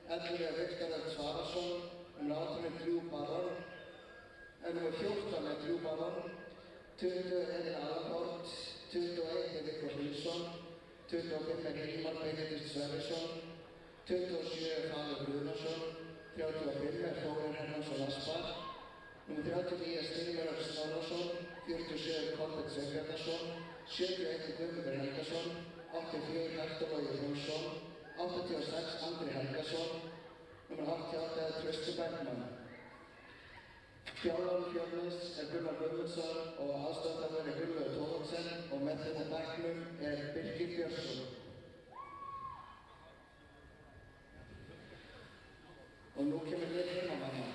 11 er Viktor Svarason, nummer 18 er Drew Barron, nummer 14 er Drew Barron, 20 er Emil Alaport, 21 er Viktor Nilsson, 25 er Hilmar Benedikt Sverrisson, 27 er Fader Brunarsson, 35 er Þórir Hermansson Aspar, nummer 39 er Steinberg Snorrason, 47 er Kolbeinn Sveinbjarnarson, 71 er Guðmundur Helgason, 84 Hektor Logi Jónsson, 86 Andri Helgason, nummer 88 er Trausti Bergmann. Þjálfari Fjölnis er Gunnar Guðmundsson og aðstoðarþjálfari Gunnlaugur Thoroddsen og með þetta bekknum er Birgir Björnsson. Og nú kemur við heimamanna.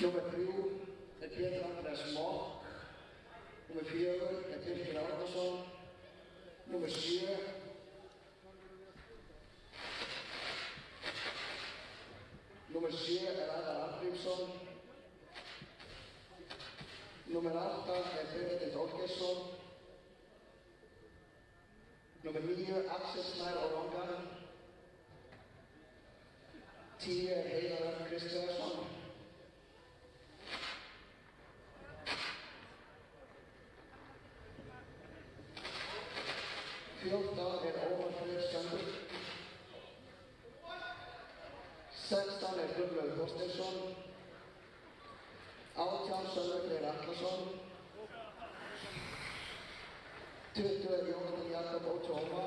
Nummer 3 er Pétur Andrés Mokk, nummer 4 er Birgir Árnason, nummer 7 er Ævar Arngrímsson, nummer 8 er Benedikt Olgeirsson, nummer 9 Axel Snær Ólanga, 10 er Heiðar Örn Kristjánsson, 14 er Ómar Freyr Skjöldur, 16 er Gunnlaugur Þorsteinsson, 18 Sölvi Freyr Atlason, 20 er Jóhann Jakob Ochoa,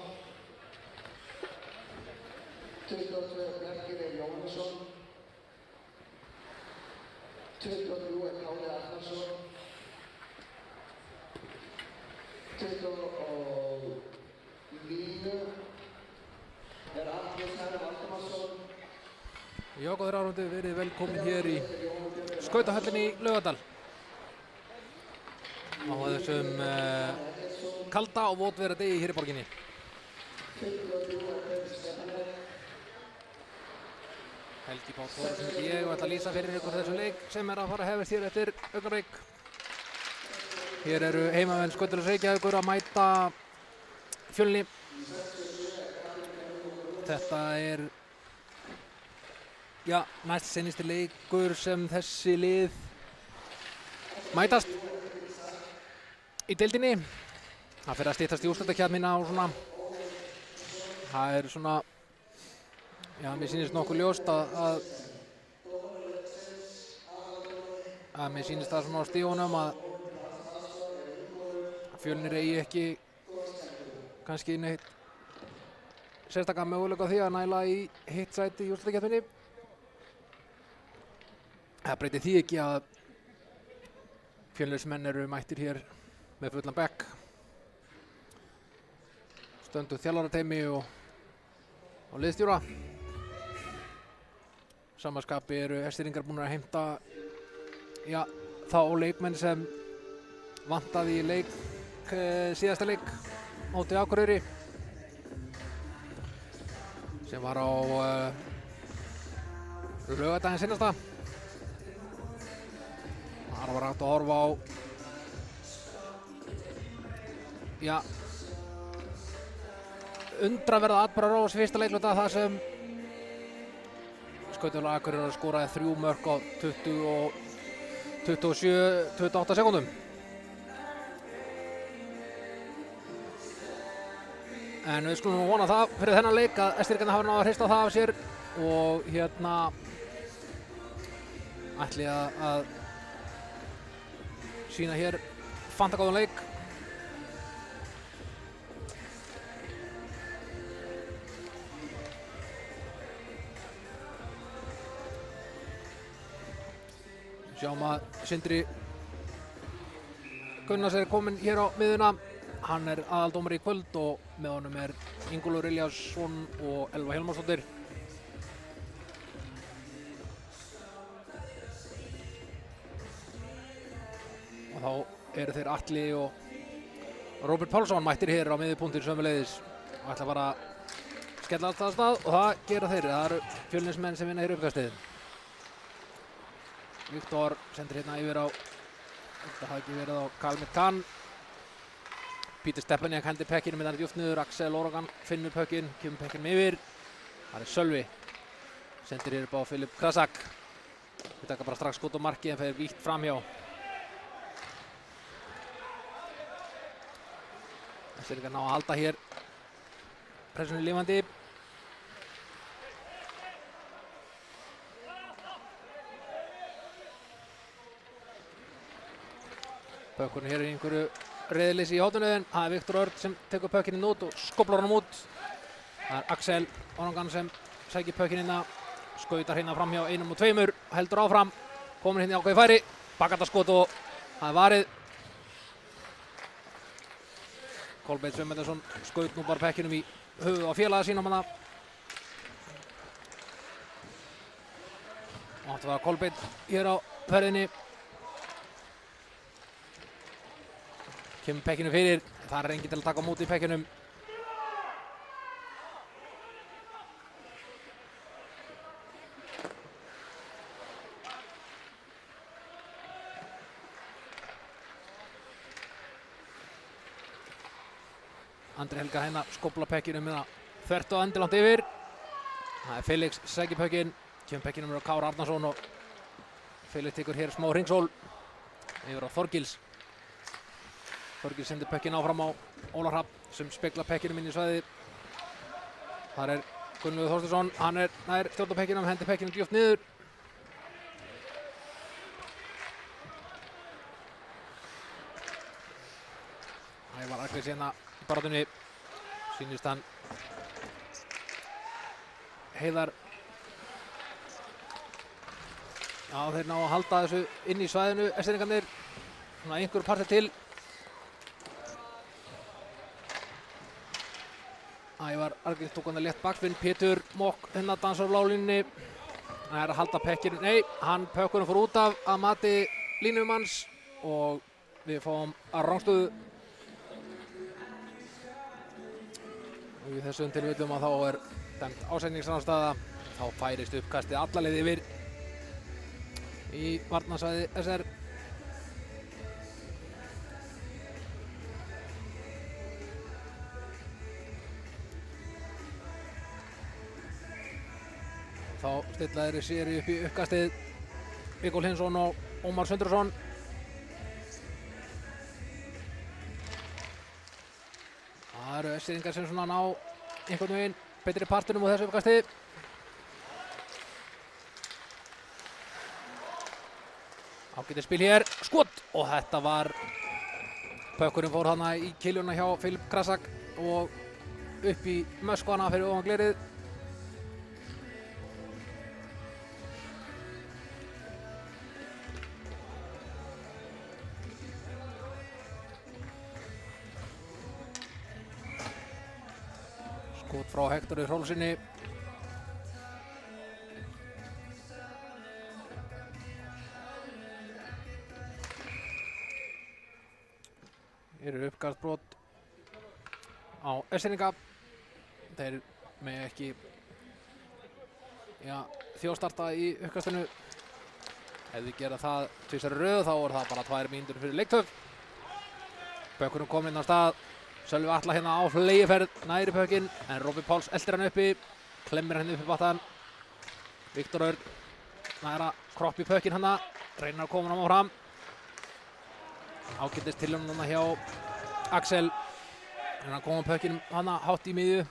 22 er Bjarkir Jónasson, 23 er Kári Arnarsson, 29 er Andri Snær Valdemarsson. Já, góðir áhorfendur, verið velkomin hér í skautahöllinni í Laugardal. Á þessum kalda og votverða degi hér í borginni. Helgi Páll Þórðarson heiti ég og ætla að lýsa fyrir ykkur þessu leik sem er að fara að hefast hér eftir augnablik. Hér eru heimamenn Skautafélags Reykjavíkur að mæta Fjölni. Þetta er næst seinasti leikur sem þessi lið mætast í deildinni. Það fer að styttast í úrslitakeppnina og svona. Það er svona, mér sýnist nokkuð ljóst að mér sýnist það svona á stígunum að Fjölnir eigi ekki kannski neitt sérstaklega möguleika á því að næla í hitt sæti í úrslitakeppninni. Það breytir því ekki að Fjölnismenn eru mættir hér með fullan bekk. Stöndugt þjálfarateymi og liðsstjóra. Sama skapi eru Eskfirðingar búnir að heimta þá leikmenn sem vantaði í síðasta leik móti Akureyri sem var á laugardaginn seinasta. Þar var hægt að horfa á undraverða atburðarás fyrsta leikluta þar sem Skautafélag Akureyrar skoraði 3 mörk á 28 sekúndum. En við skulum vona það fyrir þennan leik að Eskfirðingarnir hafi náð að hrista það af sér og ætli að sýna hér fantagóðan leik. Sjáum að Sindri Gunnars er kominn hér á miðjuna. Hann er aðaldómari í kvöld og með honum er Ingólfur Elíasson og Elva Hjálmarsdóttir. Og þá eru þeir Atli og Róbert Pálsson mættir hér á miðjupunkti sömuleiðis og ætla að fara að skella alltaf af stað og það gera þeir. Það eru Fjölnismenn sem vinna hér uppkastið. Viktor sendir hérna yfir á, þetta hafi ekki verið á Kalmit Khan. Pítur Stepaniak hendir pekkinu með hann djúpt niður. Axel Orogan finnur pökkinn, kemur pekkinum yfir. Það er Sölvi. Sendir hér upp á Filip Krasak. Við taka bara strax skot á marki en fer vítt framhjá. Þessi ná að halda hér pressunni lifandi. Pökkurinn hér í einhverju reiðileysi í hótunniðin. Það er Viktor Örn sem tekur pökkinn út og skoplar honum út. Það er Axel Orogan sem sækir pökkinn hérna. Skautar hérna framhjá 1 og 2, heldur áfram. Komur hérna í ákveði færi. Bakkardaskot og það er varið. Kolbeinn Sveinbjarnarson skaut nú bara pekkinum í höfuð á félaga sínum hana. Og átti var Kolbeinn hér á ferðinni. Kemur pekkinu fyrir, það er enginn til að taka á móti í pekkinum. Andri Helga hérna skopla pekkinu með það þvert og endilangt yfir. Það er Felix sækir pökkinn, kemur pekkinum á Kára Arnarsson og Felix tekur hér smá hringsól yfir á Þorgils. Þorgils sendir pökkinn áfram á Óla Hrafn sem speklar pekkinum inn í svæðið. Þar er Gunnlaugur Þorsteinsson, hann er nær stjórna pekkinum, hendir pekkinum djúpt niður. Ævar Agnes hérna í baráttunni, sýnist hann Heiðar. Já, þeir ná að halda þessu inn í svæðinu, Esteringarnir, svona einhverju parti til. Ævar Argríms tók hann að létt bakspinn. Pétur Mokk hérna dansar á blálínunni. Það er að halda pekkinu. Nei, hann pökkunum fór út af að mati línumanns og við fáum að rangstöðu. Og í þessum tilfellum að þá er dæmt ásetningsrannstaða. Þá færist uppkastið alla leið yfir í varnarsvæði SR. Þá stilla þeirri séri upp í uppkastið Vigól Hlynsson og Ómar Sundrason. Það eru Esteringar sem svona ná einhvern veginn betri partinum á þessu uppkasti. Ágætið spil hér, skot og þetta var pökkurinn fór hana í kiljuna hjá Filip Krasak og upp í möskvana fyrir ofan glerið. Skot frá Hektori Hrólfssyni. Hér er uppkastbrot á Esteringa. Þeir með ekki þjóðstarta í uppkastinu. Ef við gera það tvisvar í röð þá er það bara 2 mínútur fyrir leiktöf. Pökkurinn kominn á stað. Sölvi Atla hérna á fleygiferð, næri pökkinn, en Robby Páls eldir hann uppi, klemmir henni uppi battan. Viktor Örn næra kroppi pökkinn hana, reynir að koma hann á fram. Ágætist til hann hjá Axel, en hann koma pökkinn hana hátt í miðju.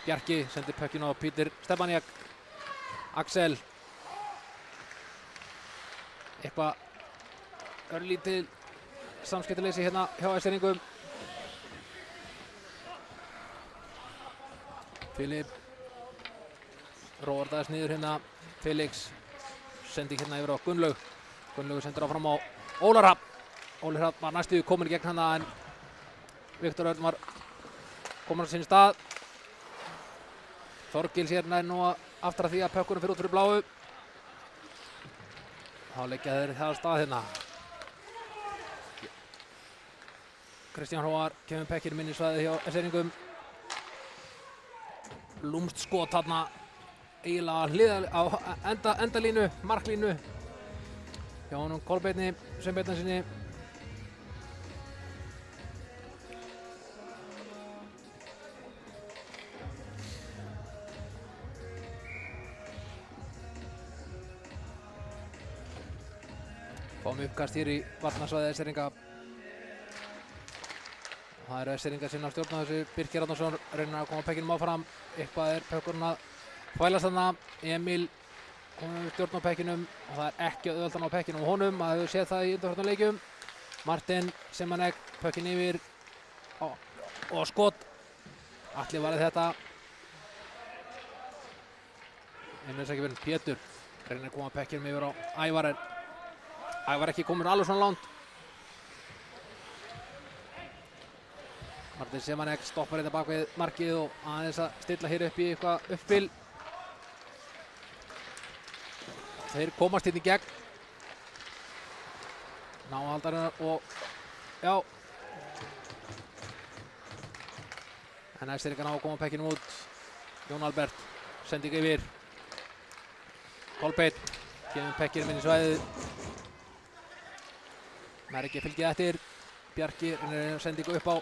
Bjarki sendir pökkinn á Pítur Stepaniak. Axel. Eitthvað örlítið samskiptaleysi hérna hjá Esteringum. Filip róar það sniður hérna. Felix sendir hérna yfir á Gunnlaug. Gunnlaug sendir áfram á Óla Hrafn. Óli Hrafn var næstu komin í gegn hana en Viktor Örn var komin á sinn stað. Þorgils hérna er nú aftur að því að pökkunum fyrir út fyrir bláu. Þá leggja þeir það á stað hérna. Kristján Hróar kemur pekkinum inn í svæðið hjá Esteringum. lúmst skot þarna eiginlega á endalínu, marklínu hjá honum Kolbeini Sveinbjarnarsyni. Fáum uppkast hér í varnarsvæði Eskfirðinga. Það eru Eskfirðingar sinna að stjórna þessu. Birkir Árnason reynir að koma pekkinum áfram. Eitthvað pökkurinn að þvælast þarna. Emil komið stjórn á pekkinum og það er ekki auðveldan á pekkinum á honum. Það hefur séð það í undanfarnum leikjum. Martin Semanek pökkin yfir og skot. Atli varði þetta. Einnig ekki verið Pétur reynir að koma pekkinum yfir á Ævar. Ævar ekki komin alveg svona langt. Martin Semanek stoppar þetta bak við markið og aðeins að stilla hér upp í eitthvað uppspil. Þeir komast hérna í gegn. Náhaldarinnar og já. En Eskfirðingar ná að koma pekkinum út. Jón Albert sending yfir. Kolbeinn kemur pekkinum inn í svæðið. Merki fylgið eftir. Bjarki reynir sendingu upp á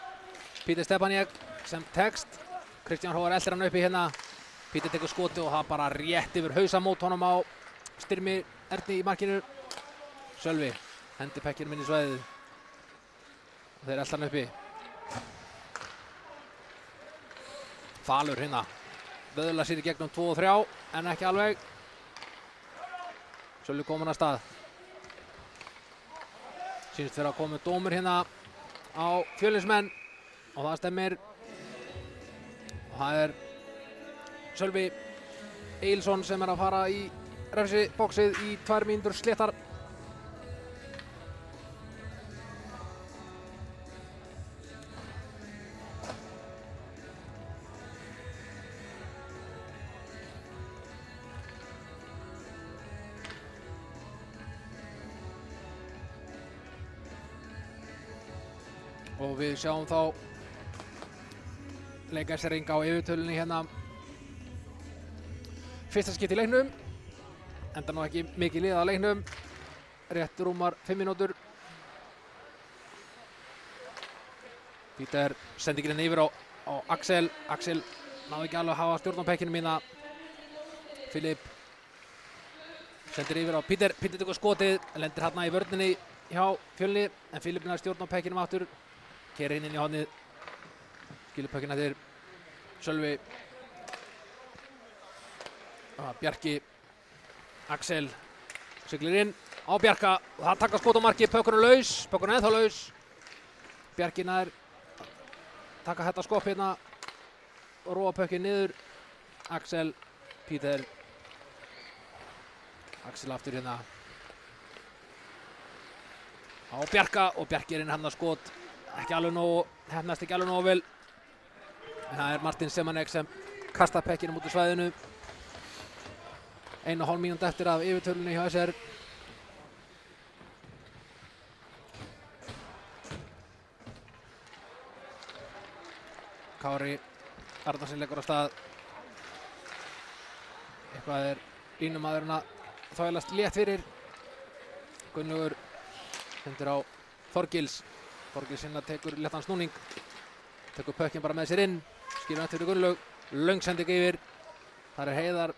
Pítur Stefáníak sem tekst. Kristján Hróar eldir hann uppi hérna. Pítur tekur skoti og það bara rétt yfir hausamót honum á Styrmi Erni í markinu. Sölvi hendir pekkinum inn í svæðið. Og þeir eldir hann uppi. Falur hérna. Vöðlar sér í gegnum 2 og 3 en ekki alveg. Sölvi komin að stað. Sýnst fyrir að koma dómur hérna á Fjölnismenn og það stemmir. Og það er Sölvi Egilsson sem er að fara í refsibóksið í 2 mínútur sléttar. Og við sjáum þá leik Eskfirðinga á yfirtölunni hérna. Fyrsta skipti í leiknum. Enda nú ekki mikið liðað á leiknum. Rétt rúmar 5 mínútur. Pítur sendir hérna yfir á Axel. Axel náði ekki alveg að hafa stjórn á pekkinum hérna. Filip sendir yfir á Pítur. Pítur tekur skotið. Lendir hérna í vörninni hjá Fjölni. En Filip náði stjórn á pekkinum aftur. Keyrir inn í hornið. Skilur pökkinn eftir Sölvi. Bjarki. Axel siglir inn á Bjarka. Það taka skot á marki. Pökkurinn laus. Pökkurinn ennþá laus. Bjarki nær taka þetta skopp hérna og róa pökkinn niður. Axel. Pítur. Axel aftur hérna á Bjarka og Bjarki er inn hann að skot. Ekki alveg nógu, hefnast ekki alveg nógu vel. En það er Martin Semanek sem kastar pekkinum út úr svæðinu. 1,5 mínúta eftir af yfirtölunni hjá SR. Kári Arnarsson leggur á stað. Eitthvað er línumaðurinn að þvælast létt fyrir. Gunnlaugur hendur á Þorgils. Þorgils sinna tekur léttan snúning. Tekur pökkinn bara með sér inn. Skilur eftir fyrir Gunnlaug. Löng sending yfir. Þar er Heiðar.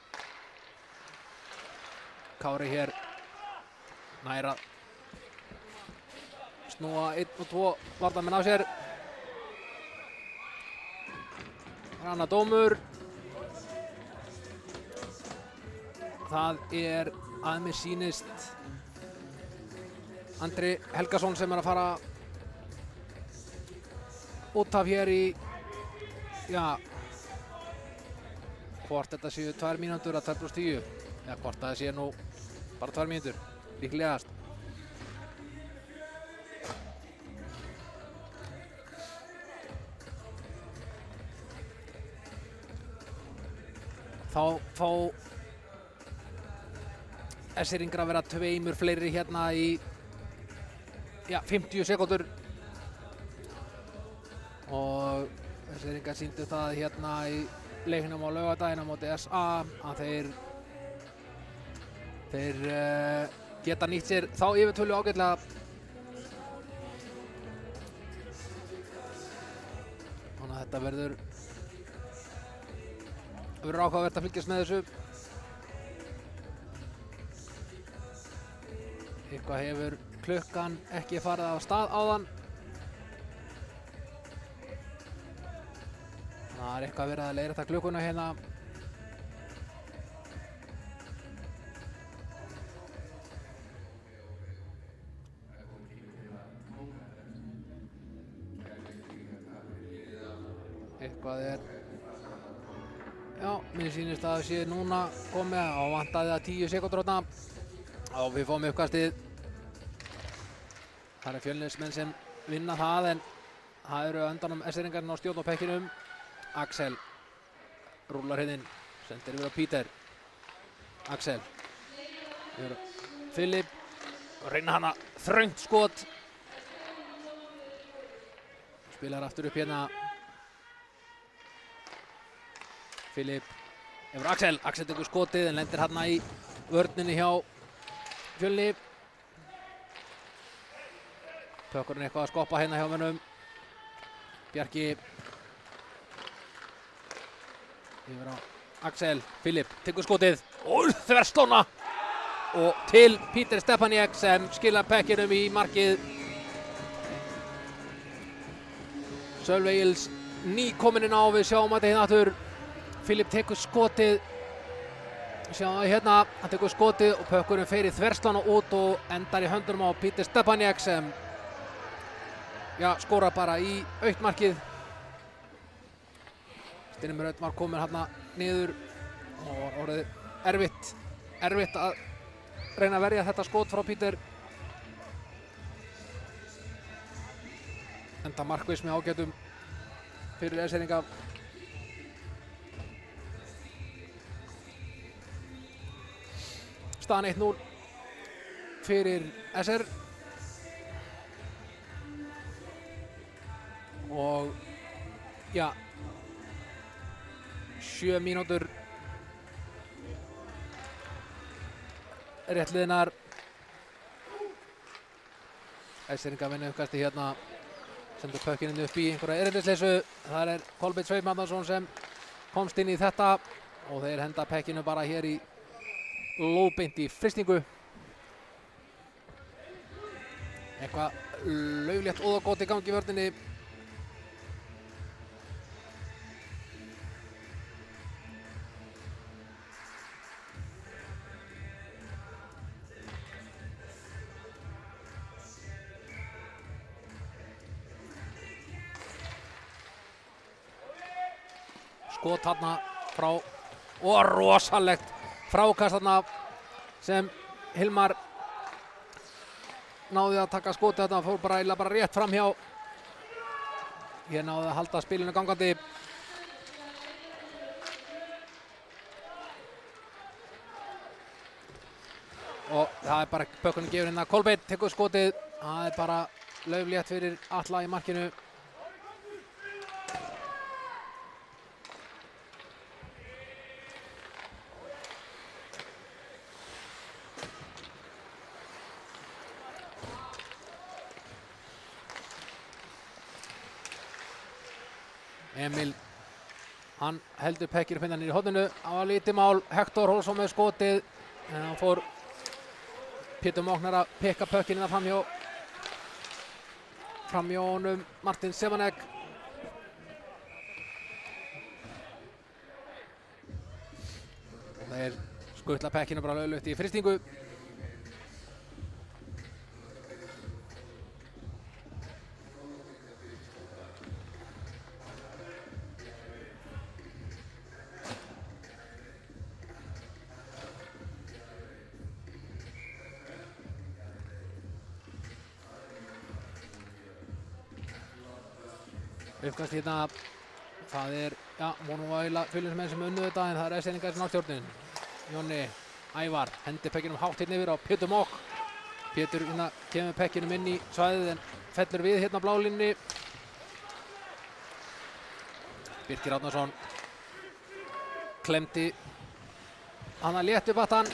Kári hér. Nær að snúa 1 og 2 varnarmenn á sér. Annar dómur. Það er að mér sýnist Andri Helgason sem er að fara út af hér í, já, hvort þetta séu 2 mínútur að 2+10 eða hvort það séu nú bara 2 mínútur, líklegast. Þá fá Eskfirðingar að vera 2 fleiri hérna í, já, 50 sekúndur. Og Eskfirðingar sýndu það hérna í leiknum á laugardaginn á móti SA að þeir geta nýtt sér þá yfirtölu ágætlega. Þannig að þetta verður áhugavert að fylgjast með þessu. Eitthvað hefur klukkan ekki farið af stað áðan. Það er eitthvað verið að leiðrétta klukkuna hérna. Eitthvað já, mér sýnist að það sé núna komið á vantaði að 10 sekúndur þarna og við fáum uppkastið. Það eru Fjölnismenn sem vinna það en það eru endanum SR-ingarnir á stjórn á pekkinum. Axel rúlar hérna inn, sendir yfir á Peter. Axel yfir á Filip og reyna hana þröngt skot. Spilar aftur upp hérna. Filip yfir Axel. Axel tekur skotið en lendir hérna í vörninni hjá Fjölni. Pökkurinn eitthvað að skoppa hérna hjá mönnum. Bjarki yfir á Axel. Filip tekur skotið og þverslóna og til Peter Stepaniak sem skilar pekkinum í markið. Sölvi Egils nýkominn inn á, við sjáum að þetta hérna aftur. Filip tekur skotið. Sjáum við hérna, hann tekur skotið og pökkurinn fer í þverslóna út og endar í höndunum á Peter Stepaniak sem skora bara í aukt markið. Styrmir Örn var komin hérna niður og orðið erfitt að reyna að verja þetta skot frá Peter. Enda markviss með ágætum fyrir SR-inga. Staðan 1-0 fyrir SR. Og 7 mínútur rétt liðnar. SR-inga vinna uppkasti hérna, sendur pökkinn upp í einhverja erindisleysu. Það er Kolbeinn Sveinn Magnússon sem komst inn í þetta og þeir henda pekkinu bara hér í lóðbeint í frystingu. Eitthvað lauflétt óðagót í gangi í vörninni. Skot þarna frá og rosalegt frákast þarna sem Hilmar náði að taka skotið þarna, fór bara rétt fram hjá. Hér náði að halda spilinu gangandi. Og það er bara pökkunum gefur hérna. Kolbeinn tekur skotið. Það er bara lauflétt fyrir Atla í markinu. Emil, hann heldur pekkir pinnan í hodninu. Það var lítið mál. Hector Olsson með skotið. En hann fór Pétur Móknar að pekka pökkinn framhjá honum Martin Semanek. Þeir skutla pekkinu bara laulugt í frystingu. Uppkast hérna, það er, Mónuvæla Fjölnismenn sem unnu þetta en það er SR-ingar sem á stjórnin. Jonni Ævar hendir pekkinum hátt hérna yfir á Pétur Mók. Pétur hérna kemur pekkinum inn í svæðið en fellur við hérna blálínni. Birkir Árnason klemdi hann að létt upp aftan.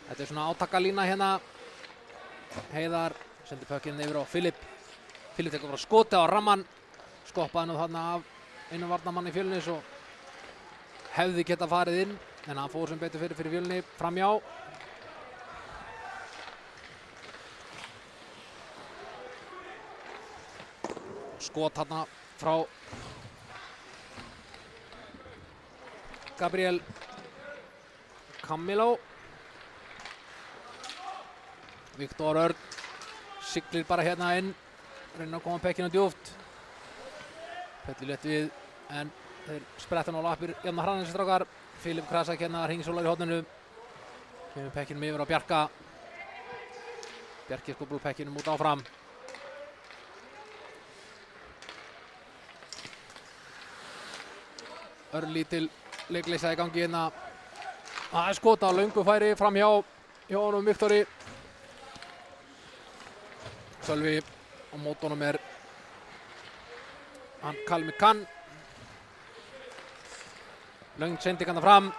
Þetta svona átakalína hérna. Heiðar sendir pökkinn yfir á Filip. Filip tekur bara skoti á ramman. Skoppaði nú þarna af einum varnarmanni Fjölnis og hefði geta farið inn. En hann fór sem betur fyrir Fjölni framjá. Skot þarna frá Gabriel Camilo. Viktor Örn siglir bara hérna inn, reynir að koma pekkinu djúpt. Fellir létt við, en þeir spretta nú lappir hérna hraðins strákar. Filip Krasak hérna hringsólar í horninu. Kemur pekkinum yfir á Bjarka. Bjarki skóplar pekkinum út áfram. Örlítil leikleysa í gangi hérna. Það skota á löngu færi fram hjá honum Viktori. Sölvi á mótunum hann Kalmi Kann. Löng sending hann fram.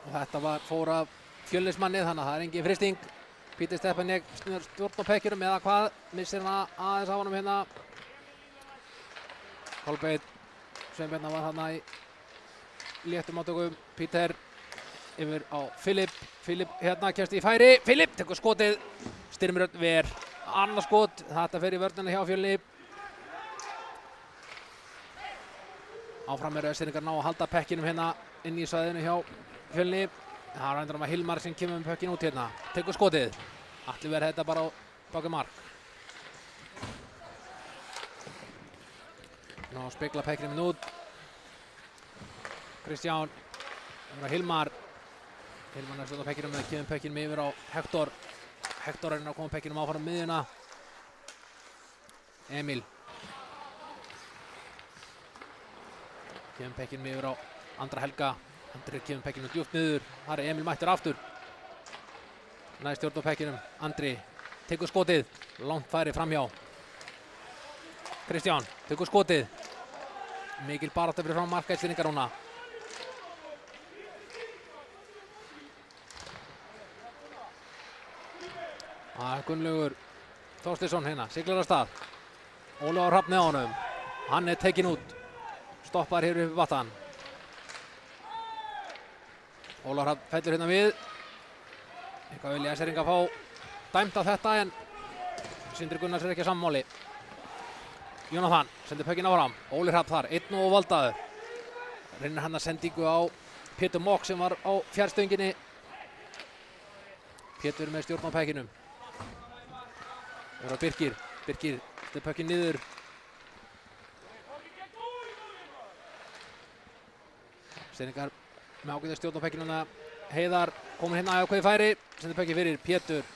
Og þetta fór af Fjölnismanni, þannig að það engin fristing. Pítur Stepanek stjórn á pekkinum eða hvað. Missir hann aðeins af honum hérna. Kolbeinn Sveinbjarnar var þarna í léttum átökum. Pítur yfir á Filip. Filip hérna kemst í færi. Filip tekur skotið. Styrmir Ver. Annars skot. Þetta fer í vörnina hjá Fjölni. Áfram Östfirðingar ná að halda pekkinum hérna inn í svæðinu hjá Fjölni. Það er reyndar Hilmar sem kemur með pekkin út hérna. Tekur skotið. Atli verður þetta bara á baki mark. Ná spekla pekkinum út. Kristján. Hilmar. Hilmar næst á pekkinum með kemur pekkinum yfir á Hektor. Hektor er að koma pekkinum áfram miðjuna. Emil. Kemur pekkinum yfir á Andra Helga. Andri kemur pekkinum djúpt niður. Þar er Emil mættur aftur. Næst stjórn á pekkinum. Andri tekur skotið. Langt færi framhjá. Kristján tekur skotið. Mikil barátta fyrir fram marka Östfirðingar núna. Það er Gunnlaugur Þorsteinsson hérna, siglar af stað. Ólafur Hrafn með honum. Hann er tekinn út. Stoppar hér upp vattan. Ólafur Hrafn fellur hérna við. Eitthvað vilja Östfirðingar fá dæmt á þetta en Sindri Gunnars er ekki sammáli. Jónatan sendir pökkinn áfram. Óli Hrafn þar, 1-0 valdaður. Reynir hann að sendingu á Pétur Mokk sem var á fjærstönginni. Pétur með stjórn á pekkinum. Það er Birkir. Birkir sendir pökkinn niður. Östfirðingar með ágætis stjórn á pekkinum. Heiðar komur hérna að ákveði færi. Sendir pökkinn fyrir Pétur.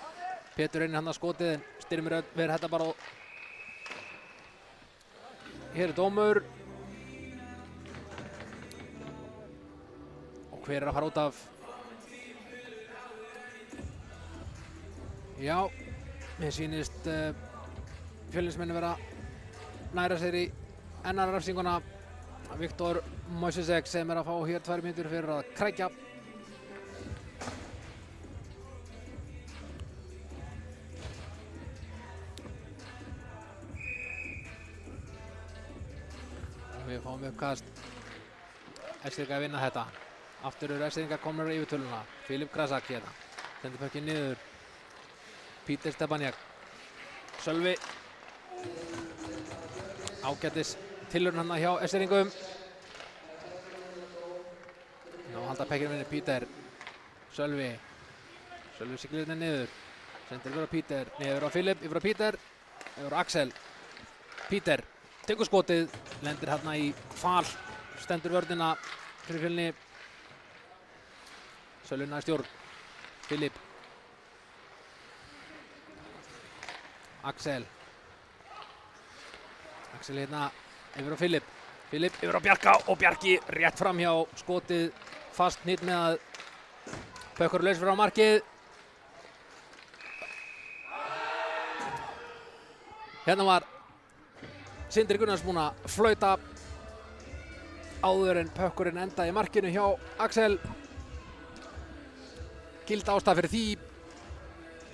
Pétur reynir hann að skotið en Styrmir verður þetta bara. Hér er dómur. Og hver er að fara út af? Já, mér sýnist Fjölnismenn vera næra sér í ennar refsinguna. Viktor Mojsesek sem er að fá hér 2 mínútur fyrir að krækja. Við fáum uppkast. Östfirðingar að vinna þetta. Aftur eru Östfirðingar komnir í yfirtöluna. Filip Krasak hérna. Sendir pökkinn niður. Pítur Stepanek. Sölvi. Ágætis tilraun hann hjá Östfirðingum. Ná halda pekkinum inni Pítur. Sölvi. Sölvi siglir hérna niður. Sendir yfir á Pítur. Niður á Filip. Yfir á Pítur. Yfir á Axel. Pítur. Tekur skotið, lendir hérna í fal, stendur vörnina fyrir Fjölni. Sölvi næst stjórn. Filip. Axel. Axel hérna yfir á Filip. Filip yfir á Bjarka og Bjarki rétt fram hjá. Skotið fast nýtt með að Pökkur laus fyrir á markið. Hérna var Sindri Gunnars búinn að flauta áður en pökkurinn endaði í markinu hjá Axel. Gild ástæða fyrir því.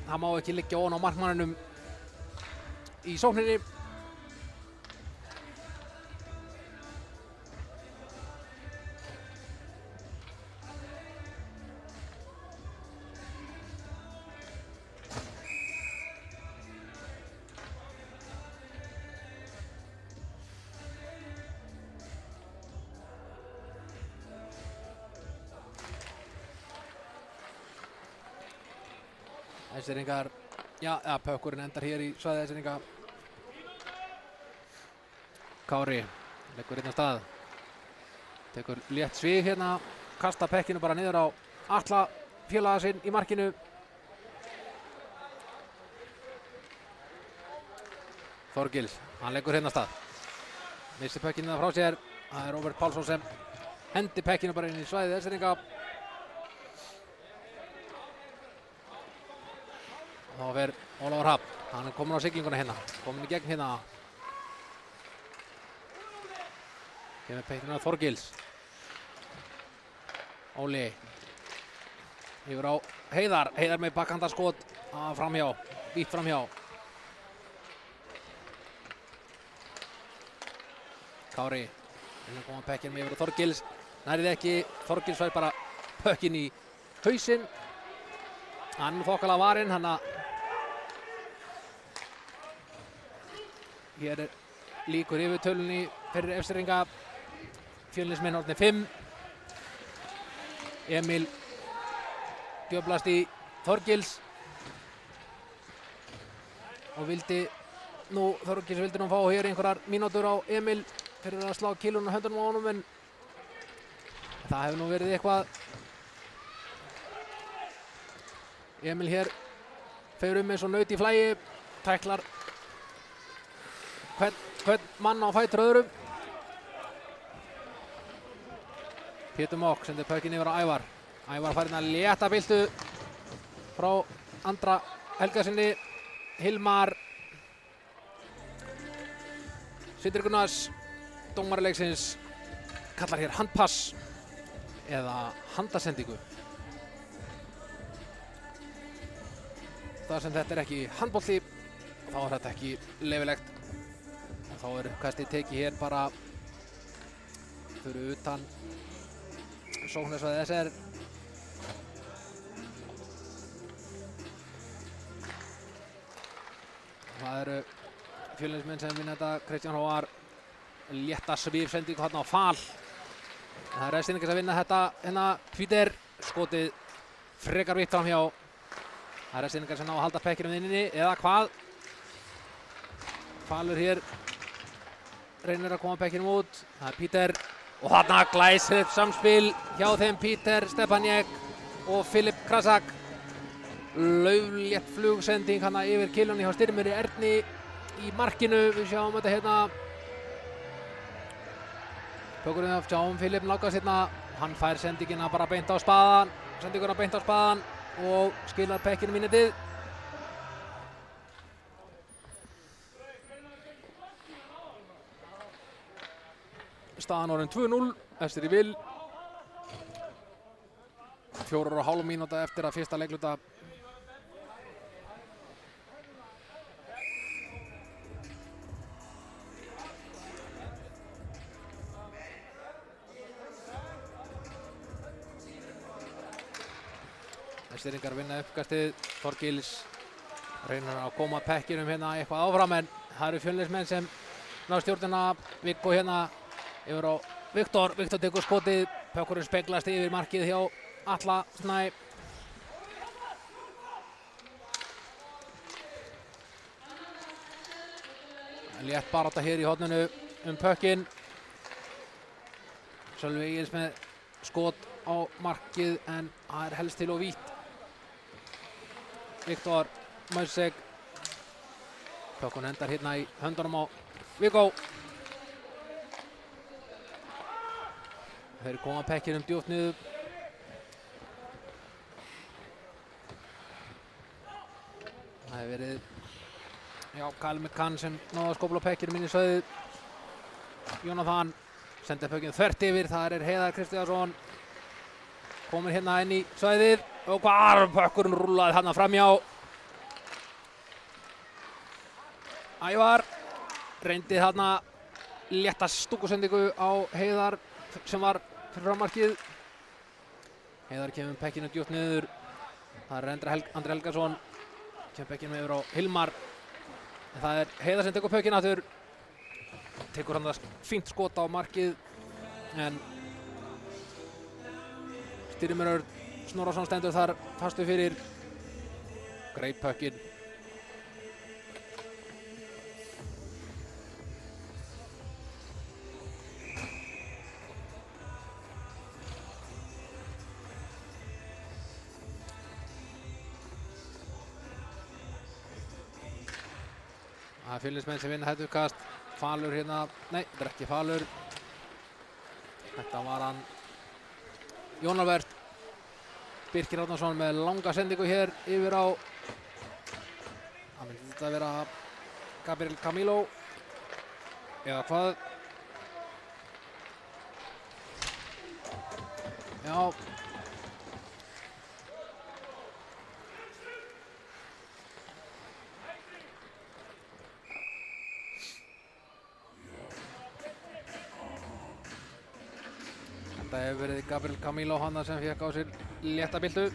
Það má ekki liggja ofan á markmanninum í sókninni. Eskfirðingar, pökkurinn endar hér í svæði Eskfirðinga. Kári leggur einn á stað. Tekur létt svig hérna, kastar pekkinu bara niður á Atla félaga sinn í markinu. Þorgils, hann leggur hérna á stað. Missir pekkinu það frá sér. Það er Róbert Pálsson sem hendi pekkinu bara inn í svæði Eskfirðinga. Þá fer Ólafur Hafn, hann er komin á siglinguna hérna, komin í gegn hérna. Kemur pekkinu á Þorgils. Óli yfir á Heiðar, Heiðar með bakkhandaskot framhjá, vítt framhjá. Kári, hérna koma pekkinu yfir á Þorgils, nærið ekki, Þorgils fær bara pökkin í hausinn. Hann er þokkalega varinn, hann að hér er líkur yfir tölunni fyrir Eskfirðinga. Fjölnismenn orðnir 5. Emil djöflast í Þorgils og Þorgils vildi nú fá hér einhverjar mínútur á Emil fyrir að slá kilunum og höndunum á honum, en það hefur nú verið eitthvað. Emil hér fer eins og naut í flægi, tæklar hvern mann á fætur öðrum. Pétur Mokk sendir pökkinn yfir á Ævar. Ævar fær hérna létta byltu frá Andra Helgasyni. Hilmar. Sindri Gunnars, dómari leiksins, kallar hér handpass eða handasendingu. Þar sem þetta er ekki handbolti, þá er þetta ekki leyfilegt. Þá er uppkastið tekið hér bara fyrir utan sóknarsvæði SR. Það eru Fjölnismenn sem vinna þetta. Kristján Hóvar, létta svífsendingu þarna á Fal. Það er Eskfirðingar sem vinna þetta hérna. Hvíter, skotið frekar vitt framhjá. Það er Eskfirðingar sem ná að halda pekkinum inni, eða hvað? Falur hér reynir að koma pekkinum út. Það er Píter og þarna glæsir upp samspil hjá þeim Píter Stepanjek og Filip Krasak. Lauflétt flugsending hana yfir kilunni hjá Styrmiri Erni í markinu. Við sjáum þetta hérna. Pökkurinn af sjáum Filip nálgast hérna. Hann fær sendingina bara beint á spaðan. Sendinguna beint á spaðan og skilar pekkinum í netið. Staðan orðin 2-0, eftir í vil. 4,5 mínúta eftir að fyrsta leikluta. Eskfirðingar vinna uppkastið. Þorgils reynir að koma pekkinum hérna eitthvað áfram, en það eru Fjölnismenn sem ná stjórnina. Viggo hérna yfir á Viktor. Viktor tekur skotið. Pökkurinn speglast yfir markið hjá Atla Snæ. Létt barátta hér í horninu pökkinn. Sölvi Egils með skot á markið, en það er helst til og vítt. Viktor Mausek. Pökkun endar hérna í höndunum á Viggo. Þeir koma pekkinum djúpt niður. Það hefur verið Kyle McCann sem náði að skópla pekkinum inn í svæðið. Jónathan Sendir pökkinn þvert yfir, þar Heiðar Kristjánsson. Komur hérna inn í svæðið og hvar pökkurinn rúllaði þarna framhjá. Ævar reyndi þarna létta stúkusendingu á Heiðar sem var fyrir frammarkið. Heiðar kemur pekkinu djúpt niður. Það Andri Helgason. Kemur pekkinu yfir á Hilmar. En það Heiðar sem tekur pökkinn aftur. Tekur hann það fínt skot á markið. En Styrmir Örn Snorrason stendur þar fastu fyrir. Greip pökkinn. Það Fjölnismenn sem vinna hættukast. Falur hérna, nei, þetta ekki Falur. Þetta var hann Jón Albert. Birkir Árnason með langa sendingu hér yfir á. Það myndi þetta vera Gabriel Camilo. Eða hvað? Já. Þetta hefur verið Gabriel Camilo hann sem fékk á sér létta byltu.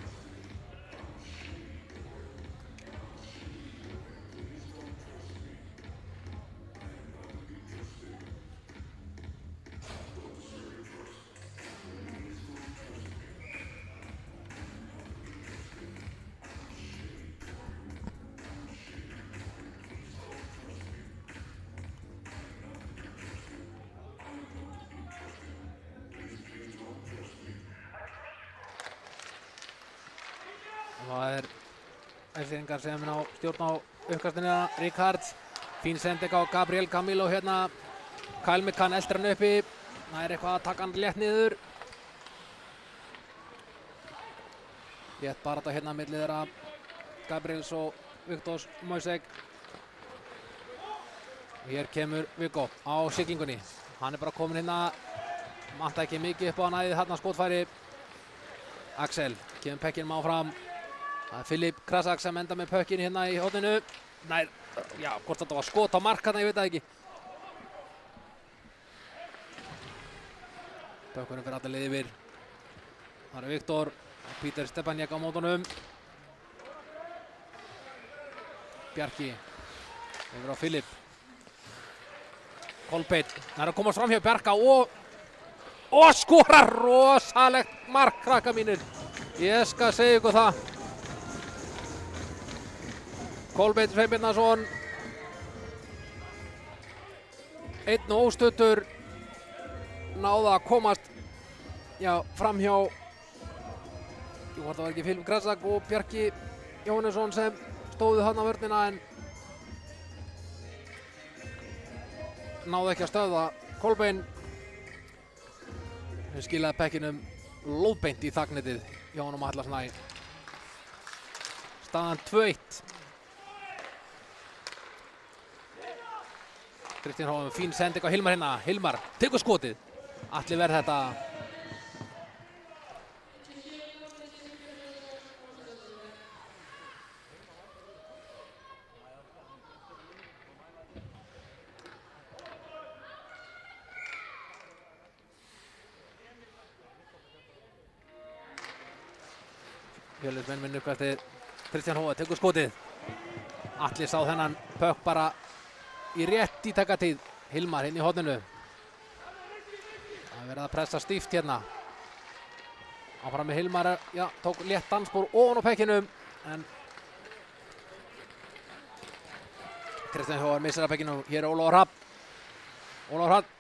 Það Ælfirðingar sem ná stjórn á uppkastinu. Ríkharð, fín sending á Gabriel Camilo hérna. Kælmikan eldir hann uppi. Það eitthvað að taka hann létt niður. Létt baráttu hérna milli þeirra Gabriels og Viktors Moisek. Hér kemur Viggo á siglingunni. Hann bara kominn hérna. Manta ekki mikið upp á hann æðið þarna skotfæri. Axel kemur pekkinum áfram. Það Filip Krasak sem enda með pökkinn hérna í horninu. Nær, já, hvort þetta var skot á mark hérna, ég veit það ekki. Pökkurinn fyrir allir yfir. Það Viktor og Pítur Stepanjek á mótunum. Bjarki yfir á Filip. Kolbeinn, það að komast fram hjá Bjarka og skora rosalegt mark, krakka mínir. Ég skal segja ykkur það. Kolbeinn Sveinbjarnarson, einn og óstuttur, náða að komast fram hjá, það var ekki Filip Krasak og Bjarki Jóhannesson sem stóðu þarna vörnina en náðu ekki að stöðva Kolbeinn. Hann skilaði pekkinum lóðbeint í þagnetið hjá honum Atla Snæ. Staðan 2-1. Kristján Hófum, fín sending á Hilmar hérna. Hilmar tekur skotið. Atli verð þetta. Fjölnismenn minn uppkastið. Kristján Hófa tekur skotið. Atli sá þennan pökk bara í rétt í takatíð. Hilmar inn í horninu. Það verið að pressa stíft hérna. Áfram með Hilmar, já, tók létt dansspor ofan á pekkinum. En Kristján Hófa missir að pekkinu. Hér er Ólafur Hrafn. Ólafur Hrafn.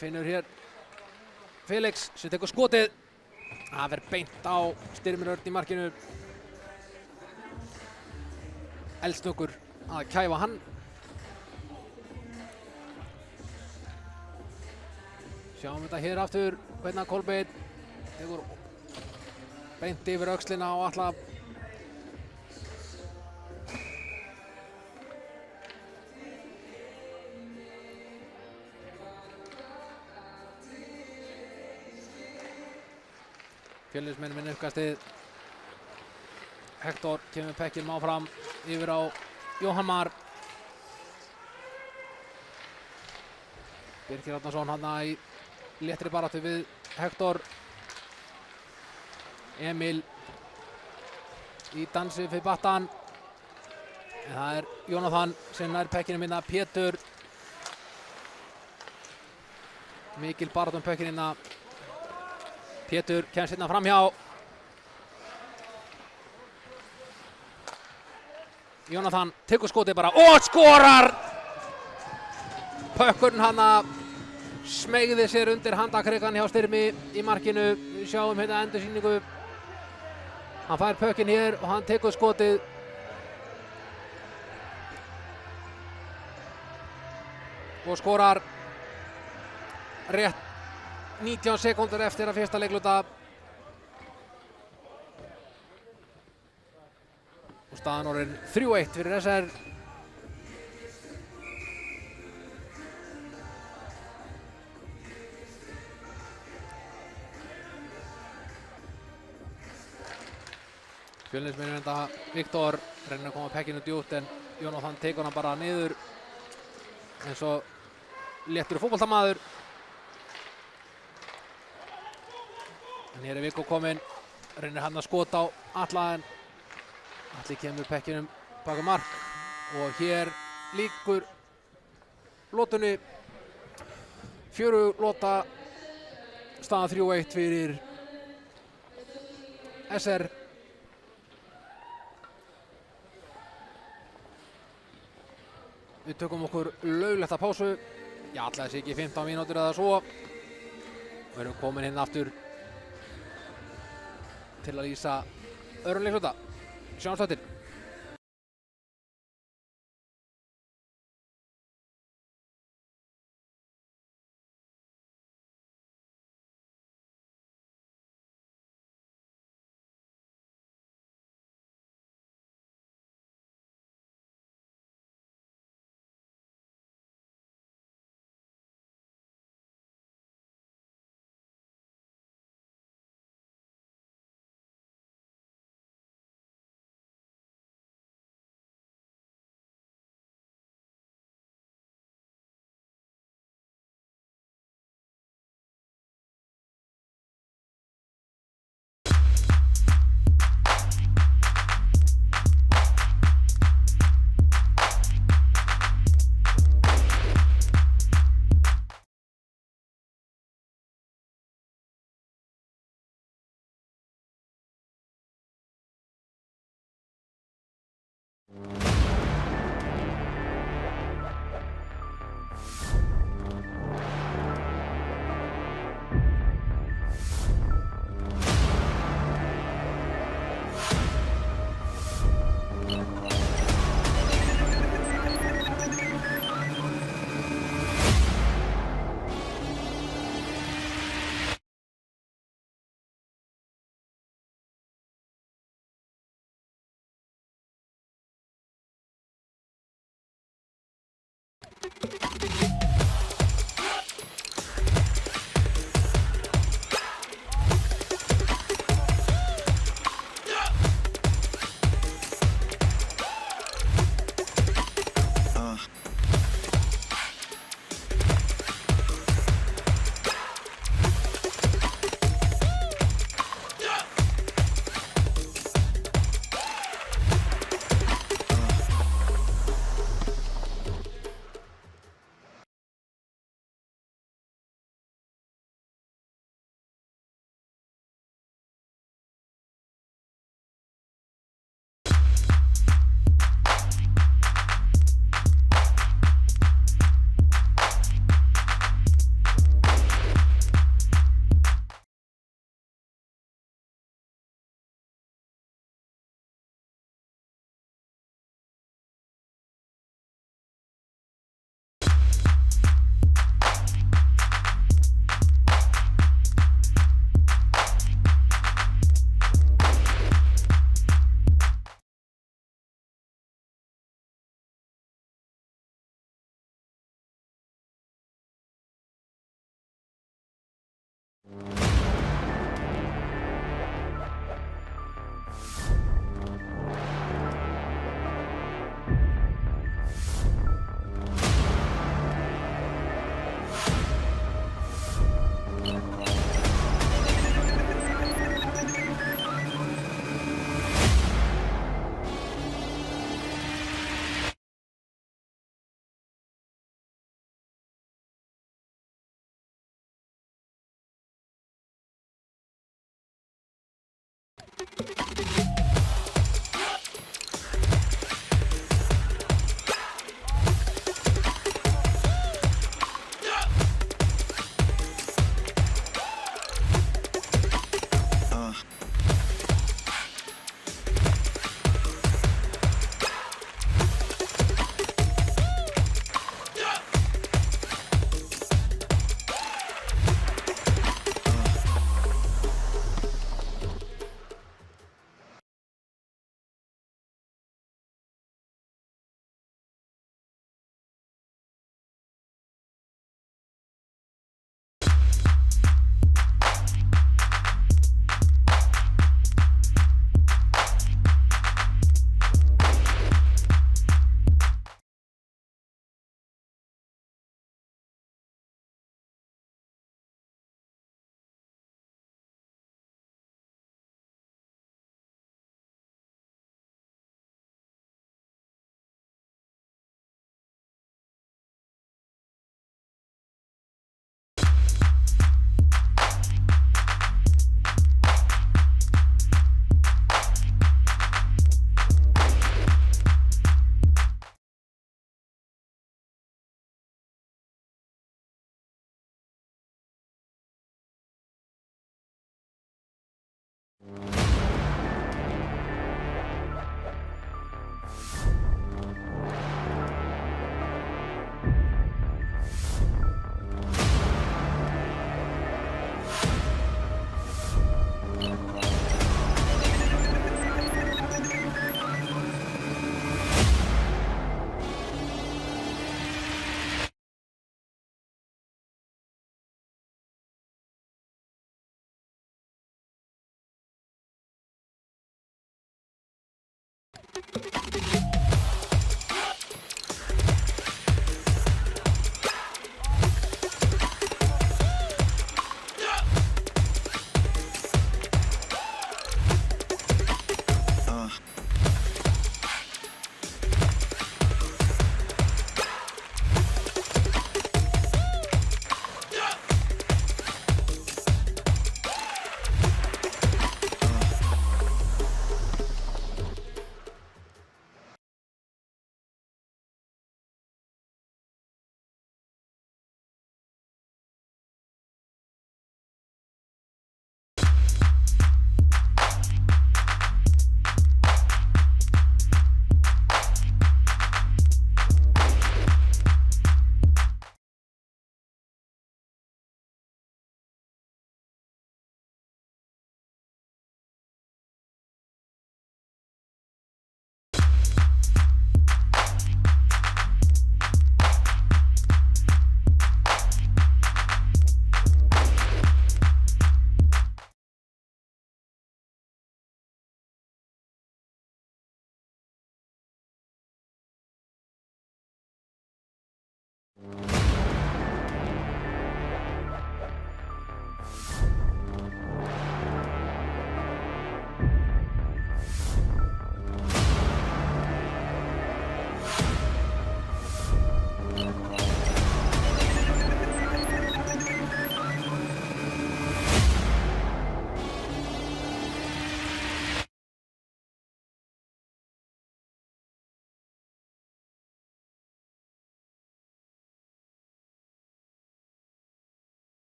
Finnur hér Felix sem tekur skotið. Það verður beint á Styrmir Örn í markinu. Eldsnöggur að kæfa hann. Sjáum þetta hér aftur. Hvernig Kolbeinn tekur beint yfir öxlina og Atla. Fjölnismenn með uppkastið. Hector kemur pekkinum áfram yfir á Jóhann Mar. Birkir Árnason hann í léttri baráttu við Hector. Emil í dansi fyrir battan. En það Jónatan sem nær pekkinum innan. Pétur. Mikil baráttu pekkin innan. Pétur kemst innan framhjá. Jónatan tekur skotið bara og skorar! Pökkurinn hann smeygði sér undir handakrikan hjá Styrmi í markinu. Við sjáum hérna endursýningu. Hann fær pökkinn hér og hann tekur skotið. Og skorar rétt 19 sekúndur eftir að fyrsta leikluta. Og staðan orðin 3-1 fyrir SR. Fjölnismenn enda Viktor reynir að koma pekkinu djúpt en Jónatan tekur hann bara niður eins og léttur fótboltamaður. En hér Viggo kominn, reynir hann að skota á Atla en Atli kemur pekkinum baka mark og hér lýkur lotunni. 4 lota, staðan 3-1 fyrir SR. Við tökum okkur lögletta pásu. Já, ætlaði sig ekki 15 mínútur eða svo. Við erum komin hérna aftur til að lýsa öðrum leikluta. Sjáumst þáttir.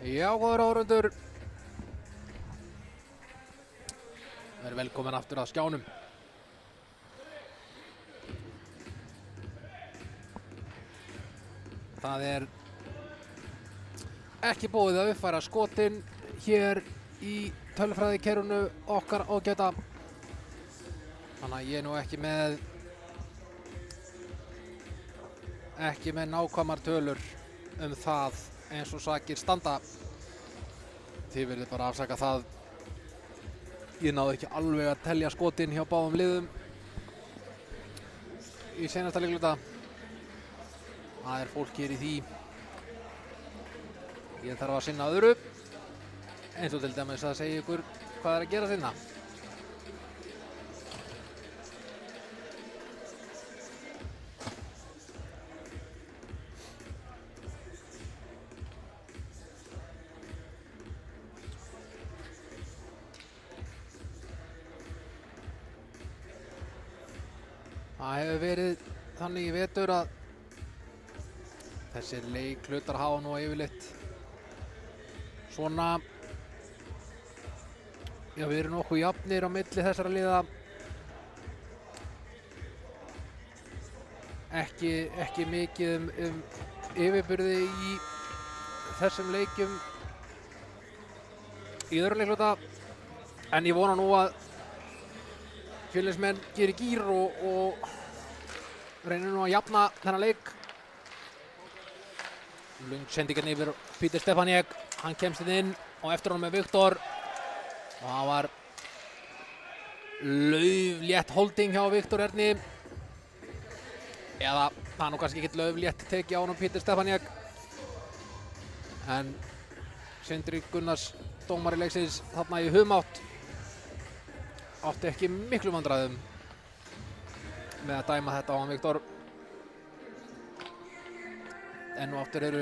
Já, góður áhorfendur. Verið velkomin aftur að skjánum. Það er ekki búið að uppfæra skotin hér í tölfræðikerfinu okkar ágæta. Þannig að ég er nú ekki með nákvæmar tölur það eins og sakir standa. Þið verðið bara að afsaka það. Ég náði ekki alveg að telja skotin hjá báðum liðum í seinasta leikluta. Það er fólk hér í því. Ég þarf að sinna öðru, eins og til dæmis að segja ykkur hvað er að gera sinna. Það hefur verið þannig í vetur að þessir leikhlutar hafa nú yfirleitt svona, já, við erum nokkuð jafnir á milli þessara liða. Ekki mikið yfirburði í þessum leikjum í öðrum leikhluta, en ég vona nú að Fjölnismenn geri gír og reynir nú að jafna þennan leik. Löng sendingarn yfir Peter Stefaniek, hann kemst inn og eftir honum með Viktor og það var lauflétt holding hjá Viktor Erni, eða það er nú kannski ekki lauflétt teki á honum Peter Stefaniek, en Sindri Gunnars dómari leiksins þarna í humátt átti ekki miklu vandræðum með að dæma þetta á hann Viktor. Enn og aftur eru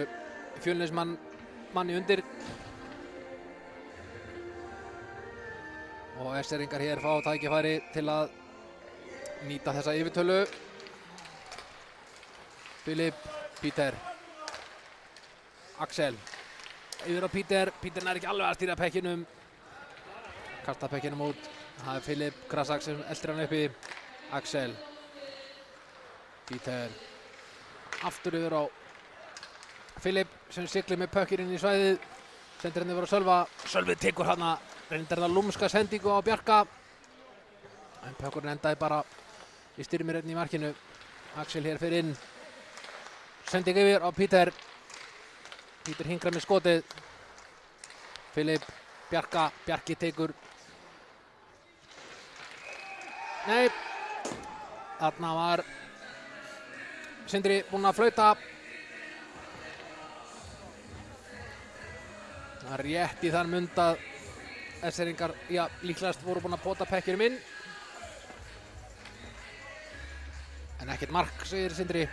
Fjölnismanni undir og SR-ingar hér fá tækifæri til að nýta þessa yfirtölu. Filip, Peter, Axel yfir á Peter. Peter nær ekki alveg að stýra pekkinum, kasta pekkinum út. Það er Filip Krasak sem eldir hann uppi. Axel, Peter, aftur yfir á Filip sem siglir með pökkir inn í svæðið, sendir henni yfir á Sölva. Sölvi tekur hana, reyndar það lúmska sendingu á Bjarka, en pökkurinn endaði bara í styrmir inn í markinu. Axel hér fyrir inn, sending yfir á Peter. Peter hingrar með skotið. Filip, Bjarka, Bjarki tekur. Nei, þarna var Sindri búinn að flauta. Það er rétt í þann mund að SR-ingar, já, líklegast voru búin að pota pekkinum inn. En ekkert mark, segir Sindri.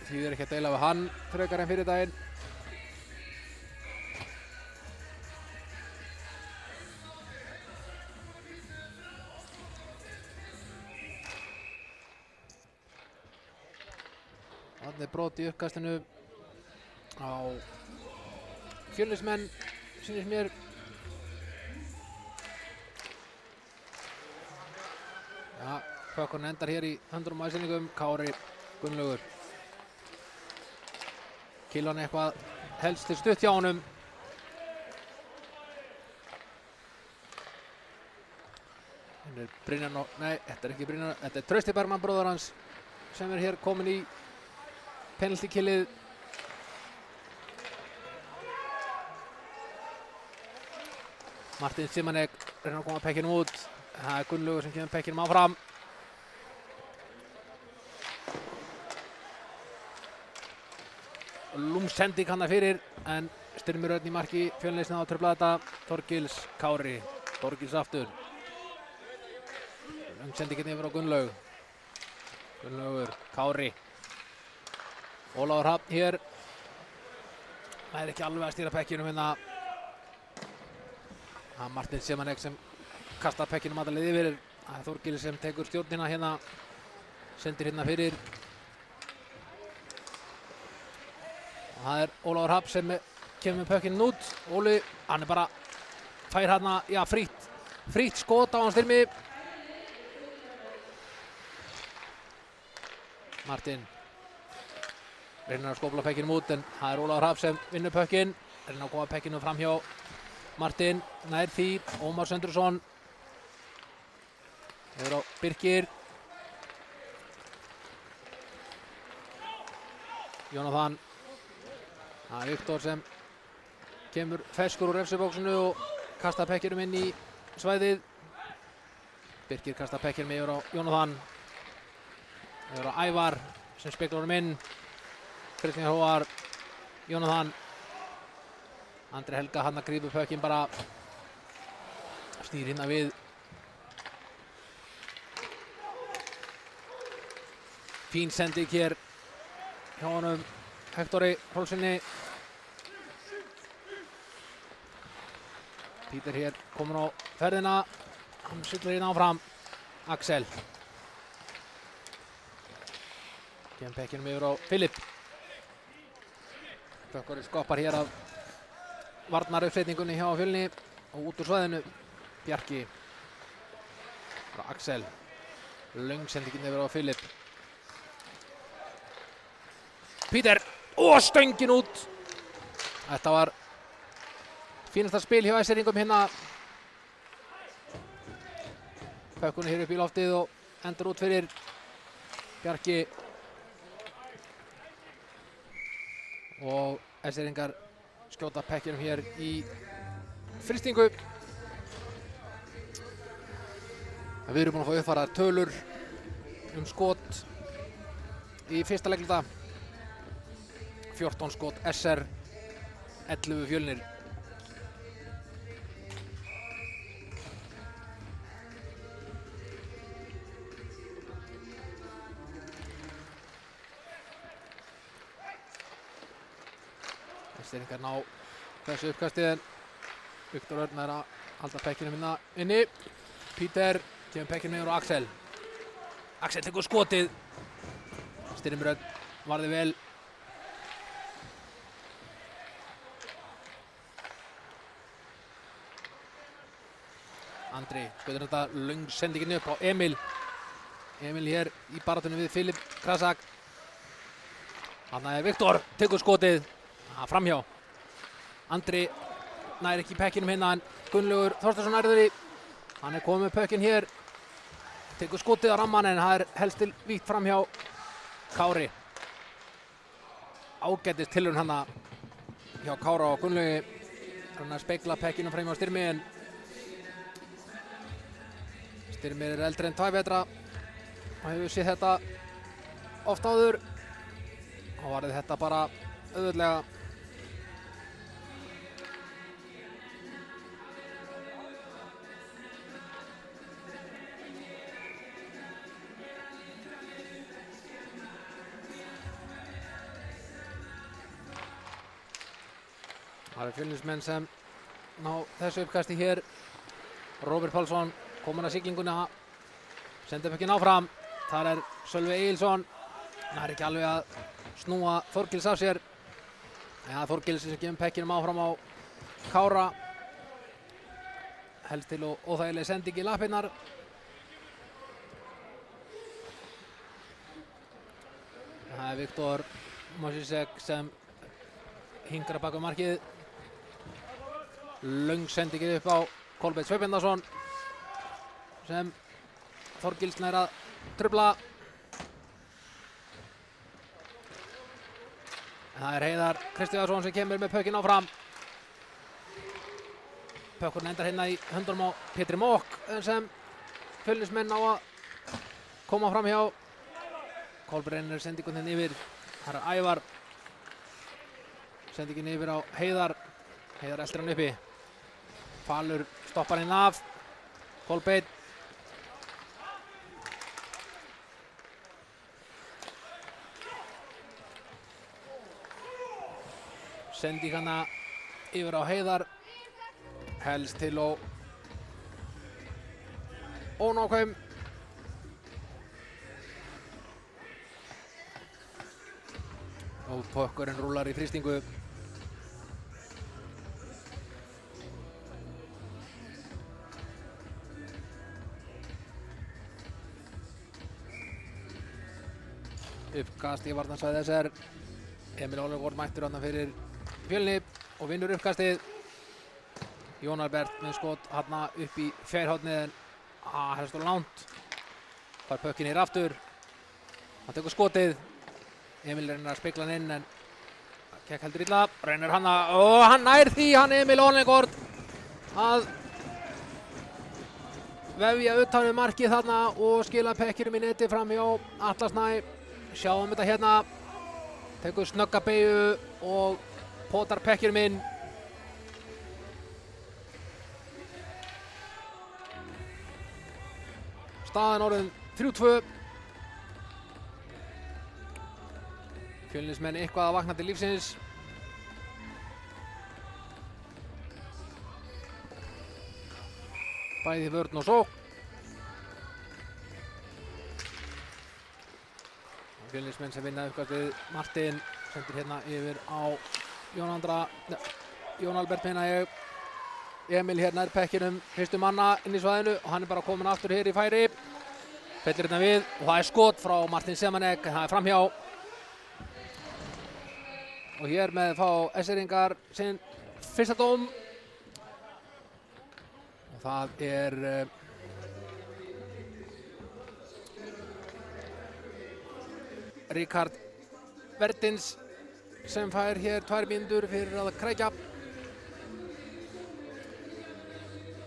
Því er ekki að deila við hann frekar en fyrir daginn. Þarna er brot í uppkastinu á Fjölnismenn, sýnist mér. Ja, pökkurinn endar hér í höndunum á Íslendingum. Kári, Gunnlaugur. Kilvan eitthvað helst til stutt hjá honum. Hérna er Brynjar, nei, þetta er ekki Brynjar, þetta er Trausti Bergmann, bróðir hans, sem er hér komin í penaltykillið. Martin Simanek reynir að koma pekkinum út. Það er Gunnlaugur sem kemur pekkinum áfram. Lúmsending hann fyrir, en Styrmir Örn í marki Fjölnisna á trufla þetta. Þorgils, Kári, Þorgils aftur. Lúmsendingin yfir á Gunnlaug. Gunnlaugur, Kári. Ólafur Hrafn hér. Það er ekki alveg að stýra pekkinum hérna. Það er Martin Simanek sem kastar pekkinum aðalið yfir. Það er Þorgils sem tekur stjórnina hérna. Sendir hérna fyrir. Það Ólafur Hrafn sem kemur með pökkinn út. Óli, hann bara fær hérna, já, frítt skot á hans Styrmi. Martin reynir að skópla pökkinum út en það Ólafur Hrafn sem vinnur pökkinn. Reynir að koma pökkinu fram hjá Martin, nær því, Ómar Söndursson. Yfir á Birkir. Jónatan. Það Viktor sem kemur ferskur úr refsibóksinu og kastar pekkinum inn í svæðið. Birkir kastar pekkinum yfir á Jónatan. Yfir á Ævar sem speklar honum inn. Kristján Hróar, Jónatan. Andri Helga hann að grípa pökkinn bara. Snýr hérna við. Fín sending hér hjá honum Hektori Hrólfssyni. Pítur hér komin á ferðina. Hann siglir hérna áfram. Axel. Kemur pekkinum yfir á Filip. Bökkari skoppar hér af varnaruppsetningunni hjá Fjölni og út úr svæðinu. Bjarki. Axel. Löng sendingin yfir á Filip. Pítur. Og stöngin út. Þetta var fínasta spil hjá Æsseringum hérna. Pökkunni hér upp í loftið og endur út fyrir Bjarki. Og Æsseringar skjóta pekkinum hér í frystingu. Við erum búin að fá uppfæraðar tölur skot í fyrsta leikluta. 14 skot SR, 11 Fjölnir. Æsseringar ná þessu uppkastið en Viktor Örn er að halda pekkinum hérna inni. Pítur kemur pekkinum yfir á Axel. Axel tekur skotið. Styrmir Örn varði vel. Andri skautur þetta löng sendingin upp á Emil. Emil hér í baráttunni við Filip Krasak. Þarna Viktor tekur skotið. Framhjá. Andri nær ekki pekkinum hérna en Gunnlaugur Þorsteinsson nærður í. Hann komið með pökkinn hér. Tekur skotið á ramman en það helst til vítt framhjá Kári. Ágætis tilraun hana hjá Kára og Gunnlaugi. Hann að spegla pekkinum fram hjá Styrmi en Styrmir eldri en 2 vetra og hefur séð þetta oft áður og varði þetta bara auðveldlega. Það Fjölnismenn sem ná þessu uppkasti hér. Róbert Pálsson kominn að siglinguna, sendir pökkinn áfram. Þar Sölvi Egilsson. Hann ekki alveg að snúa Þorgils af sér. Ja, Þorgils sem kemur pökkinum áfram á Kára. Helst til og óþægileg sending í lappirnar. Það Viktor Mosisek sem hingra bak við markið. Löng sendingin upp á Kolbeinn Sveinbjarnarson sem Þorgils nær að trufla. Það Heiðar Kristjánsson sem kemur með pökkinn áfram. Pökkurinn endar hérna í höndunum á Pétri Mók sem Fjölnismenn á að koma fram hjá. Kolbeinn sendingun hérna yfir. Það Ævar. Sendingin yfir á Heiðar. Heiðar eltir hann uppi. Falur stoppar hann af. Kolbeinn. Sending hana yfir á Heiðar. Helst til og ónákvæm. og pökkurinn rúlar í frystingu. Uppkast í varnarsvæði SR. Emil Olegård mættur þarna fyrir Fjölni og vinnur uppkastið. Jón Albert með skot þarna upp í fjærhornið en helst og langt. Fær pökkinn hér aftur. Hann tekur skotið. Emil reynir að spegla hann inn en gekk heldur illa. Reynir hann og hann nær því, hann Emil Olegård að vefja utan við markið þarna og skila pekkinum í neti fram hjá Atla Snæ. Sjáum þetta hérna, tekur snögga beygju og potar pekkinum inn. Staðan orðin 3-2. Fjölnismenn eitthvað að vakna til lífsins. Bæði vörn og sókn. Fjölnismenn sem vinna uppkastið. Martin sendir hérna yfir á Jón Albert meina ég. Emil hérna pekkinum fyrstu manna inn í svæðinu og hann bara komin aftur hér í færi. Fellir hérna við og það skot frá Martin Semanek, það framhjá. Og hér með fá SR-ingar sinn fyrsta dóm. Og það Ríkard Vertins sem fær hér 2 mínútur fyrir að krækja.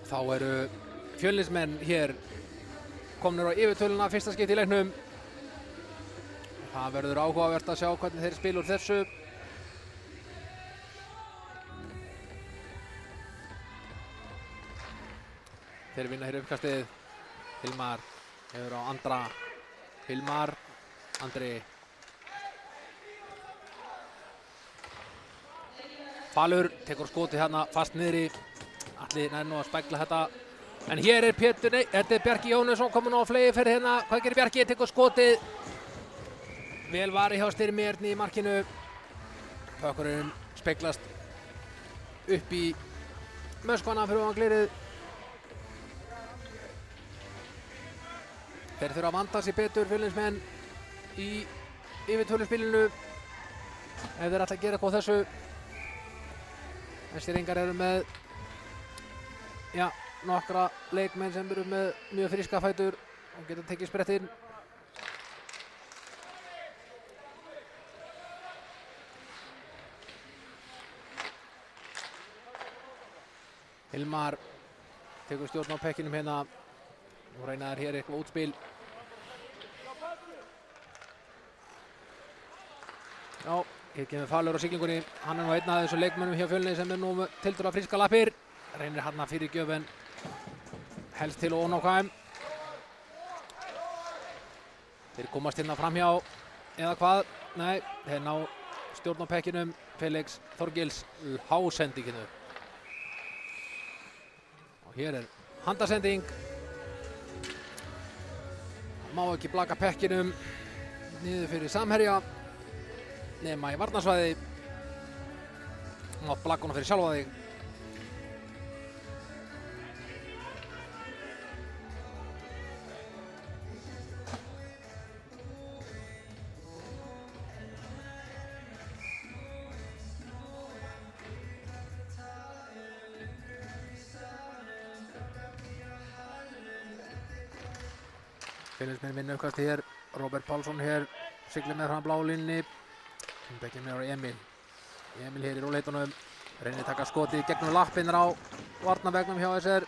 Þá eru Fjölnismenn hér komnir á yfirtöluna fyrsta skipti í leiknum. Það verður áhugavert að sjá hvernig þeir spila úr þessu. Þeir vinna hér uppkastið. Hilmar hefur á Andra. Hilmar, Andri. Falur tekur skotið hérna fast niðri. Atli nær nú að spegla þetta. En hér þetta er Bjarki Jónusson komin á flegi fyrir hérna. Hvað gerir Bjarki? Tekur skotið. Vel varið hjá Styrmi Erni í markinu. Pökkurinn speglast upp í möskvana fyrir ofan glerið. Þeir þurfa að vanda sig betur Fjölnismenn í yfirtöluspilinu ef þeir ætla að gera eitthvað á þessu. Styrringar eru með nokkra leikmenn sem eru með mjög fríska fætur og geta tekið sprettinn. Hilmar tekur stjórn á pekkinum hérna og reynaður hér eitthvað útspil. Já, hér kemur Falur á siglingunni. Hann er nú einn af þessum leikmönnum hjá Fjölni sem er nú með tiltölulega fríska lappir. Reynir hann að fyrirgjöf en helst til ónákvæm. Þeir komast hérna framhjá eða hvað? Nei, þeir ná stjórn á pekkinum. Felix Þorgils hásendinginu. Og hér er handasending. Má ekki blaka pekkinum niður fyrir samherja nema í varnarsvæði. Mátt blaka honum fyrir sjálfa þig. Fjölnismenn vinna uppkast hér. Robert Pálsson hér siglir með fram blá línni. Bekkinn með á Emil. Emil hér í róleitunum. Reynir taka skotið gegnum lappinnar á varnarvegnum hjá SR.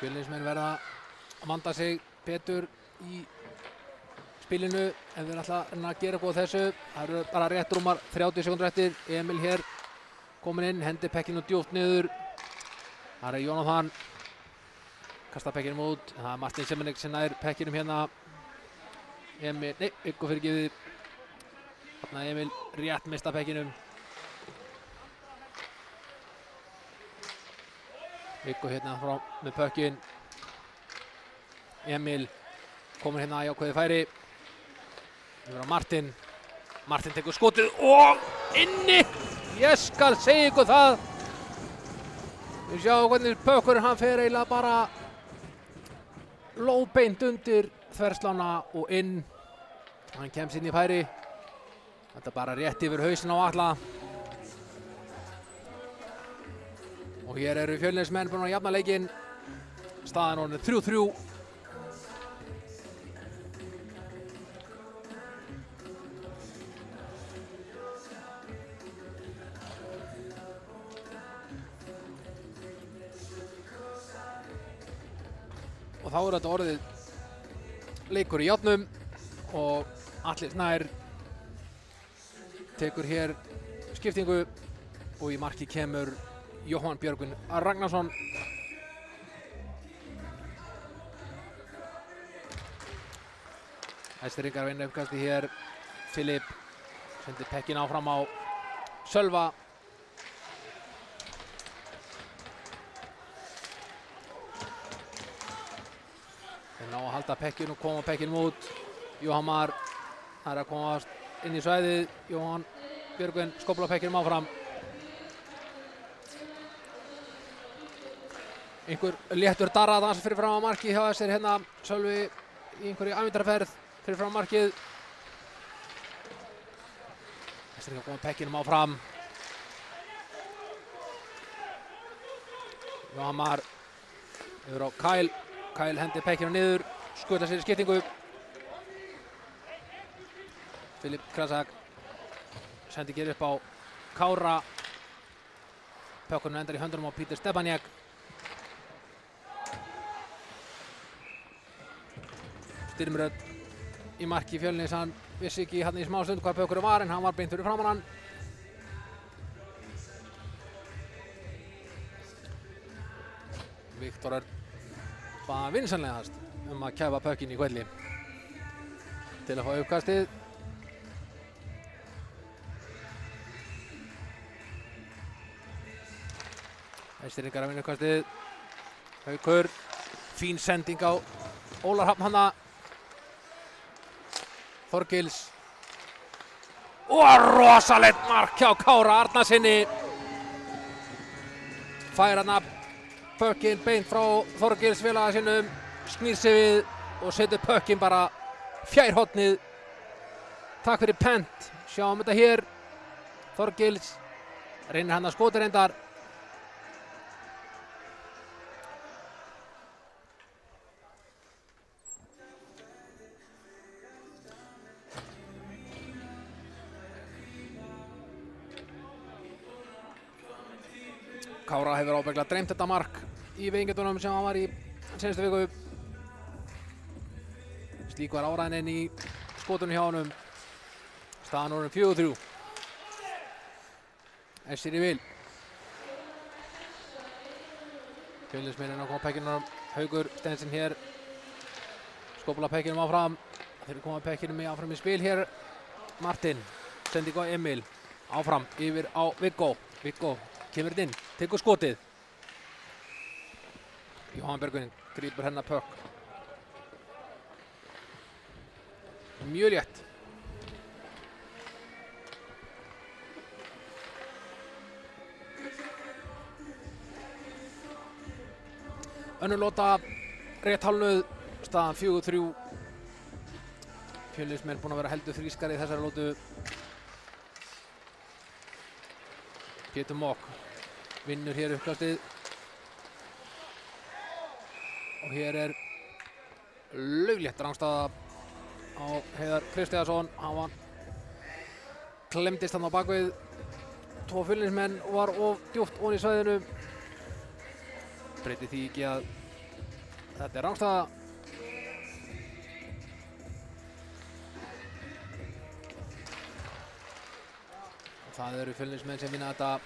Fjölnismenn verða að vanda sig betur í spilinu ef þeir ætla að gera eitthvað á þessu. Það eru bara rétt rúmar 30 sekúndur eftir. Emil hér komin inn, hendir pekkinu djúpt niður. Það er Jónathan. Kastar pekkinum út. Það er Martin Semanek sem nær pekkinum hérna. Emil, nei, Viggo fyrirgefið. Þarna Emil rétt mista pekkinum. Viggo hérna frá með pökkinn. Emil komur hérna í ákveðið færi. Yfir á Martin. Martin tekur skotið og inni. Ég skal segja ykkur það. Við sjáum hvernig pökkurinn hann fer eiginlega bara lóðbeint undir þverslána og inn. Hann kemst inn í færi. Þetta bara rétt yfir hausinn á Atla. Og hér eru Fjölnismenn búin að jafna leikinn. Staðan orðin 3-3. Og þá er þetta orðið leikur í járnum og Atli Snær tekur hér skiptingu og í marki kemur Jóhann Björgvin Ragnarsson. Æstringar vinna uppkasti hér. Filip sendir pekkin áfram á Sölva. Þeir ná að halda pekkin og koma pekkinum út. Jóhann Mar er að komast inn í svæðið. Jóhann Björgvin skóplar pekkinum áfram. Einhver léttur darraðans fyrir fram á markið hjá þessir hérna. Sölvi í einhverju ævintýraferð fyrir fram á markið. Þessir ekki að koma pekkinum áfram. Jóhann Mar yfir á Kyle. Kyle hendir pekkinu niður, skutlar sér í skiptingu. Filip Krasak sendi hér upp á Kára. Pökkurinn endar í höndunum á Peter Stepaniak. Styrmrödd í marki Fjölnis, hann vissi ekki hann í smá stund hvað pökkurinn var en hann var beint fyrir framan hann. Viktor Örn bara vinsamlegast að kæfa pökkinn í hvelli til að fá uppkastið. Æstringar að vinna uppkastið. Haukur, fín sending á Ólar Hafn hanna. Þorgils. Og rosalegt mark hjá Kára Arnarsinni. Fær hana pökkinn beint frá Þorgils félaga sinnum. Snýr sig við og setur pökkinn bara fjær hornið. Takk fyrir pent. Sjáum þetta hér. Þorgils reynir hann að skota reyndar. Kára hefur ábyggilega dreymt þetta mark í veiðingetunum sem hann var í seinustu viku. Slík var áræðin í skotunum hjá honum. Staðan orðin 4-3. Essir í vil. Fjölnismenn að koma pekkinum. Haukur Stensen hér. Skópla pekkinum áfram. Þeir koma pekkinum áfram í spil hér. Martin. Sending á Emil. Áfram yfir á Viggo. Viggo kemur inn. Tekur skotið. Jóhann Björgvin grípur hennar pökk. Mjög létt. Önnur lota rétt hálfnuð. Staðan 4-3. Fjölnismenn búin að vera heldur frískari í þessari lotu. Pétur Mokk vinnur hér uppkastið. Og hér er lauflétt rangstaða á Heiðar Kristiðarsson. Hann var klemdist hann á bakvið tvo Fjölnismenn og var of djúpt ofan í svæðinu. Breytir því ekki að þetta er rangstaða. Það eru Fjölnismenn sem vinna þetta.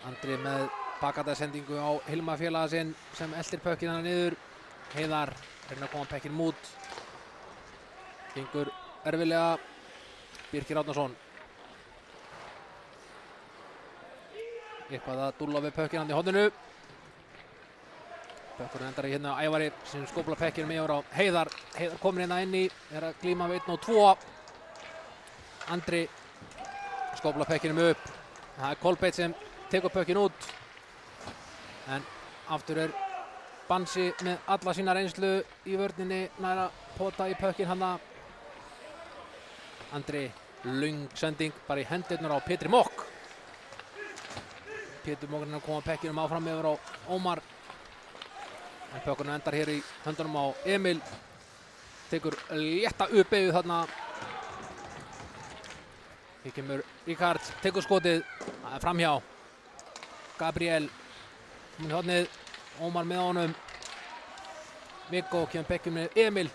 Andri með bakatarsendingu á Hilma félaga sinn sem eltir pökkinn hann niður. Heiðar reynir að koma pekkinum út. Gengur erfilega. Birkir Árnason. Eitthvað að dúlla við pökkinn hann í horninu. Pökkurinn endar í hérna Ævari sem skópla pekkinum yfir á Heiðar. Heiðar komin hérna inn í, að glíma við 1 og 2. Andri skópla pekkinum upp. Það Kolbeitt sem tekur pökkin út. En aftur Bansi með alla sína reynslu í vörninni, nær að pota í pökkin hana. Andri, löng sending bara í hendurnar á Pétri Mokk. Pétur Mokk að koma pekkinum áfram yfir á Ómar. En pökkurinn endar hér í höndunum á Emil. Tekur létta uppeyju þarna. Hér kemur Ríkard, tekur skotið. Það framhjá. Gabriel. Komin í hornið. Ómar með honum. Viggo kemur pekkin með Emil.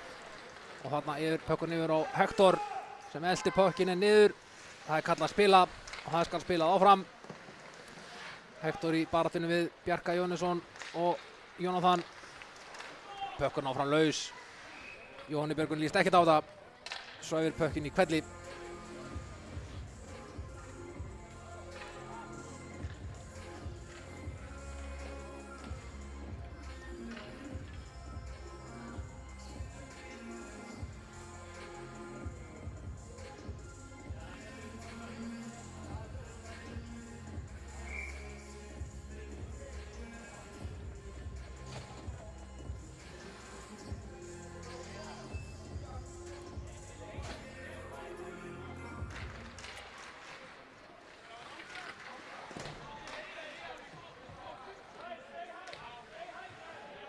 Og þarna pökkurinn yfir á Hector. Sem eldir pökkinn niður. Það kallað spila. Og það skal spilað áfram. Hector í baráttunni við Bjarka Jóhannesson og Jónatan. Pökkurinn áfram laus. Jóhanni Björgun líst ekkert á það. Svo yfir pökkinn í hvelli.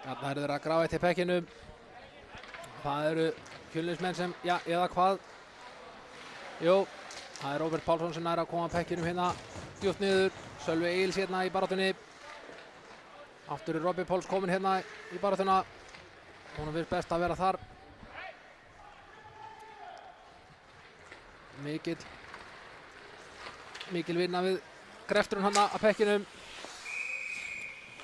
Þarna eru þeir að grafa eftir pekkinum. Það eru Fjölnismenn sem, já, eða hvað? Jú, það Róbert Pálsson sem nær að koma pekkinum hérna djúpt niður. Sölvi Egils hérna í baráttunni. Aftur Robby Páls komin hérna í baráttuna. Honum finnst best að vera þar. Mikil vinna við grefturinn hana að pekkinum.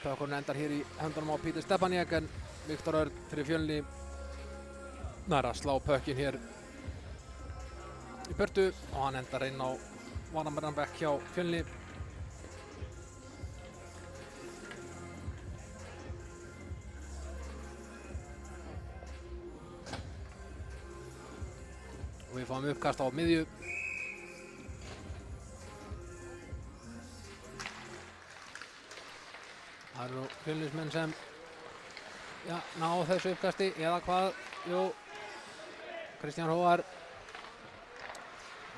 Pökkurinn endar hér í höndunum á Pítur Stefáníak en Viktor Örn fyrir Fjölni nær að slá pökkinn hér í burtu og hann endar inn á Vanamernabekk hjá Fjölni. Og við fáum uppkast á miðju. Það eru Fjölnismenn sem ná þessu uppkasti eða hvað, jú, Kristján Hróar á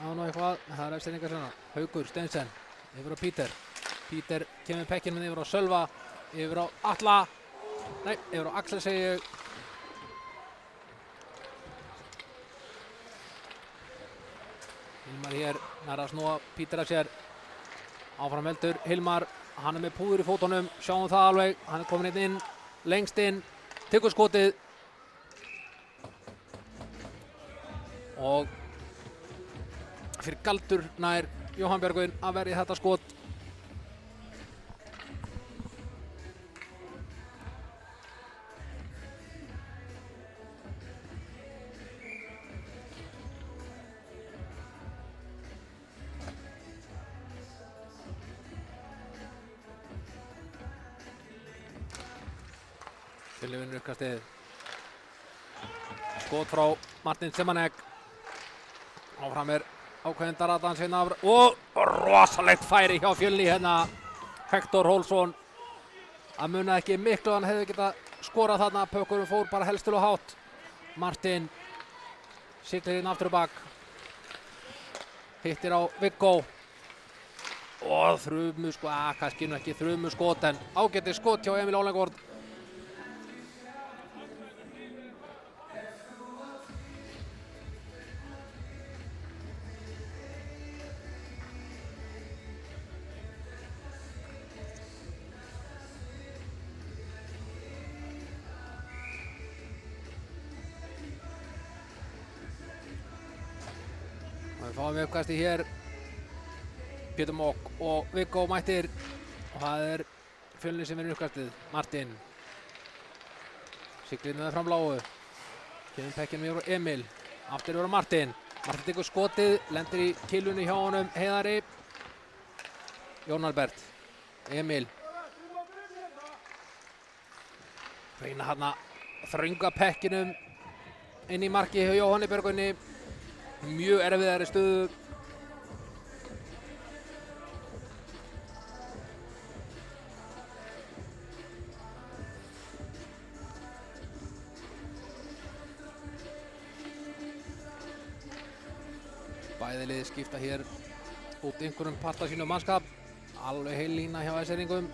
nú eitthvað, það er eftirningar svona, Haukur Steinsen yfir á Pítur. Pítur kemur pekkin með yfir á Sölva, yfir á Atla, nei, yfir á Axel segi ég. Hilmar hér, nær að snúa Pítur af sér, áfram heldur Hilmar. Hann með púður í fótunum, sjáum það alveg, hann komin inn, lengst inn, tekur skotið og fyrir galdur nær Jóhann Björgvin að verja þetta skot. Fjölni vinnur uppkastið. Skot frá Martin Semanek. Áfram ákveðin Daradans hérna og rosalegt færi hjá Fjölni hérna. Hector Hólsson. Það muna ekki miklu, hann hefði getað skorað þarna. Pökkurinn fór bara helst til og hátt. Martin siglir inn aftur og bak. Hittir á Viggo. Og þrumu kannski nú ekki þrumu skot en ágætis skot hjá Emil Ólengård. Við fáum uppkasti hér. Pétur Mokk og Viggo mættir og það Fjölni sem vinnur uppkastið. Martin siglir með framlágu. Kemur pekkinum yfir á Emil. Aftur yfir á Martin. Martin tekur skotið, lendir í kilunni hjá honum Heiðari. Jón Albert. Emil. Reyna hann að þrönga pekkinum inn í marki hjá Jóhanni Björgvinni. Mjög erfiðari stöðu. Bæði liðið skipta hér út einhverjum parta sínum mannskap. Alveg heil lína hjá S-eringum.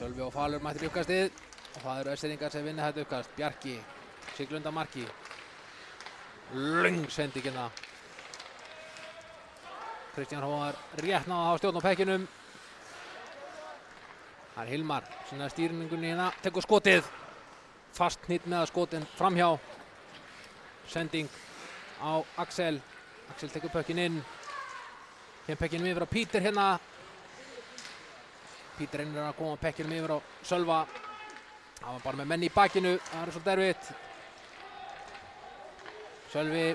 Sölvi og Falur mættir í uppkastið og það eru S-eringar sem vinna þetta uppkast. Bjarki siglir undan marki. Löng sendingina. Kristján Hóðar rétt náði að hafa stjórn á pekkinum. Það er Hilmar sinna stýringunni hérna. Tekur skotið. Fast hnýtt með að skotin framhjá. Sending á Axel. Axel tekur pökkinn inn. Kemur pekkinum yfir á Pítur hérna. Pítur reynir að koma pekkinum yfir á Sölva. Það var bara með menn í bakinu. Það er svolítið erfitt. Sölvi.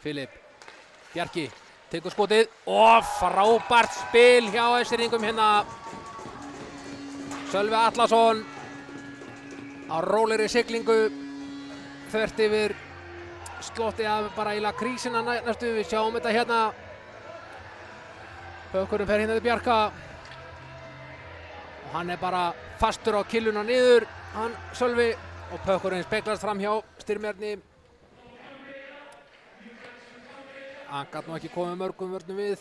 Filip. Bjarki tekur skotið. Og frábært spil hjá S-eringum hérna. Sölvi Atlason á rólegri siglingu. Þvert yfir slotti af bara eiginlega krísina næstu. Við sjáum þetta hérna. Pökkurinn fer hérna til Bjarka. Og hann er bara fastur á killuna niður. Hann Sölvi. Og pökkurinn speglast fram hjá Styrmjarni. Hann gat nú ekki komið mörgum vörnum við.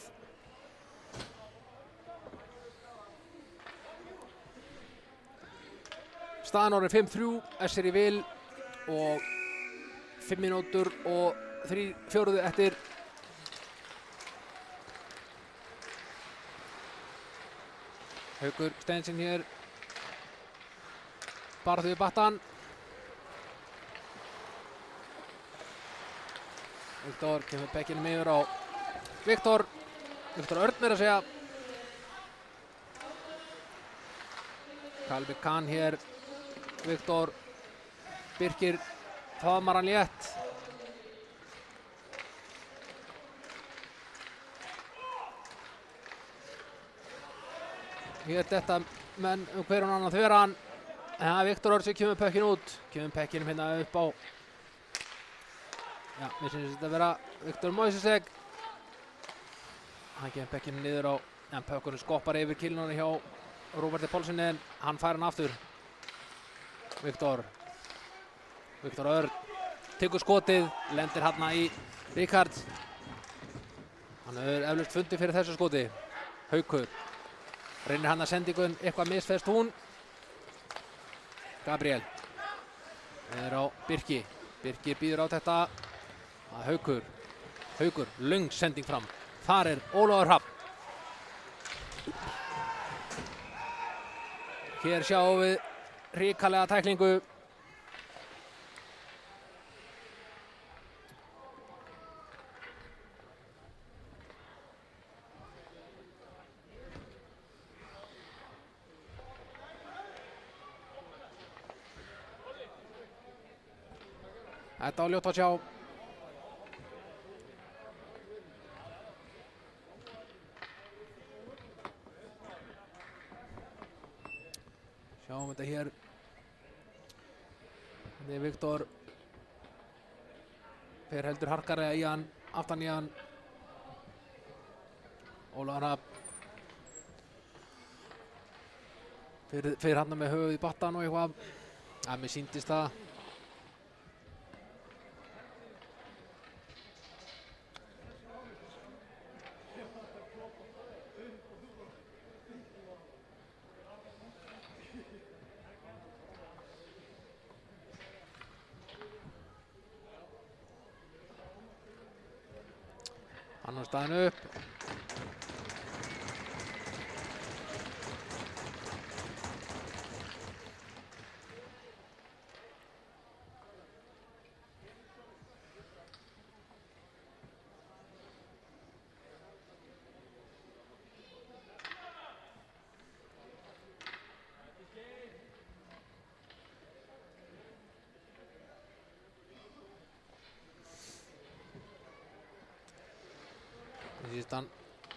Staðan orðið 5-3. S er í vil. Og 5 mínútur og 3/4 eftir. Haukur Steinsson hér. Barði við battan. Viktor kemur pekkinum yfir á Viktor Örn meira að segja. Kalbi Kahn hér. Viktor Birkir faðmar hann létt. Hér þetta menn hver annan þveran. En Viktor Örn sem kemur pekkin út. Kemur pekkinum hérna upp á. Já, mér finnst þetta að vera Viktor Moisesek. Hann kemur pekkinum niður á. En pökkurinn skoppar yfir killunni hjá Róberti Pálssyni en hann fær hann aftur. Viktor Örn tekur skotið, lendir hérna í Ríkard. Hann hefur eflaust fundið fyrir þessu skoti. Haukur reynir hann að sendingun, eitthvað misferst hún. Gabriel er á Birki. Birki býður á þetta. Haukur, löng sending fram. Þar er Ólafur Hrafn. Hér sjáum við hrikalega tæklingu. Þetta á ljótt að sjá. Sjáum þetta hér. Þetta er Viktor. Fer heldur harkari í hann, aftan í hann. Ólafur Hrafn. Fer hann með höfuð í battan og eitthvað. Ja, mér sýndist það. Hann á staðinu upp. Sýst hann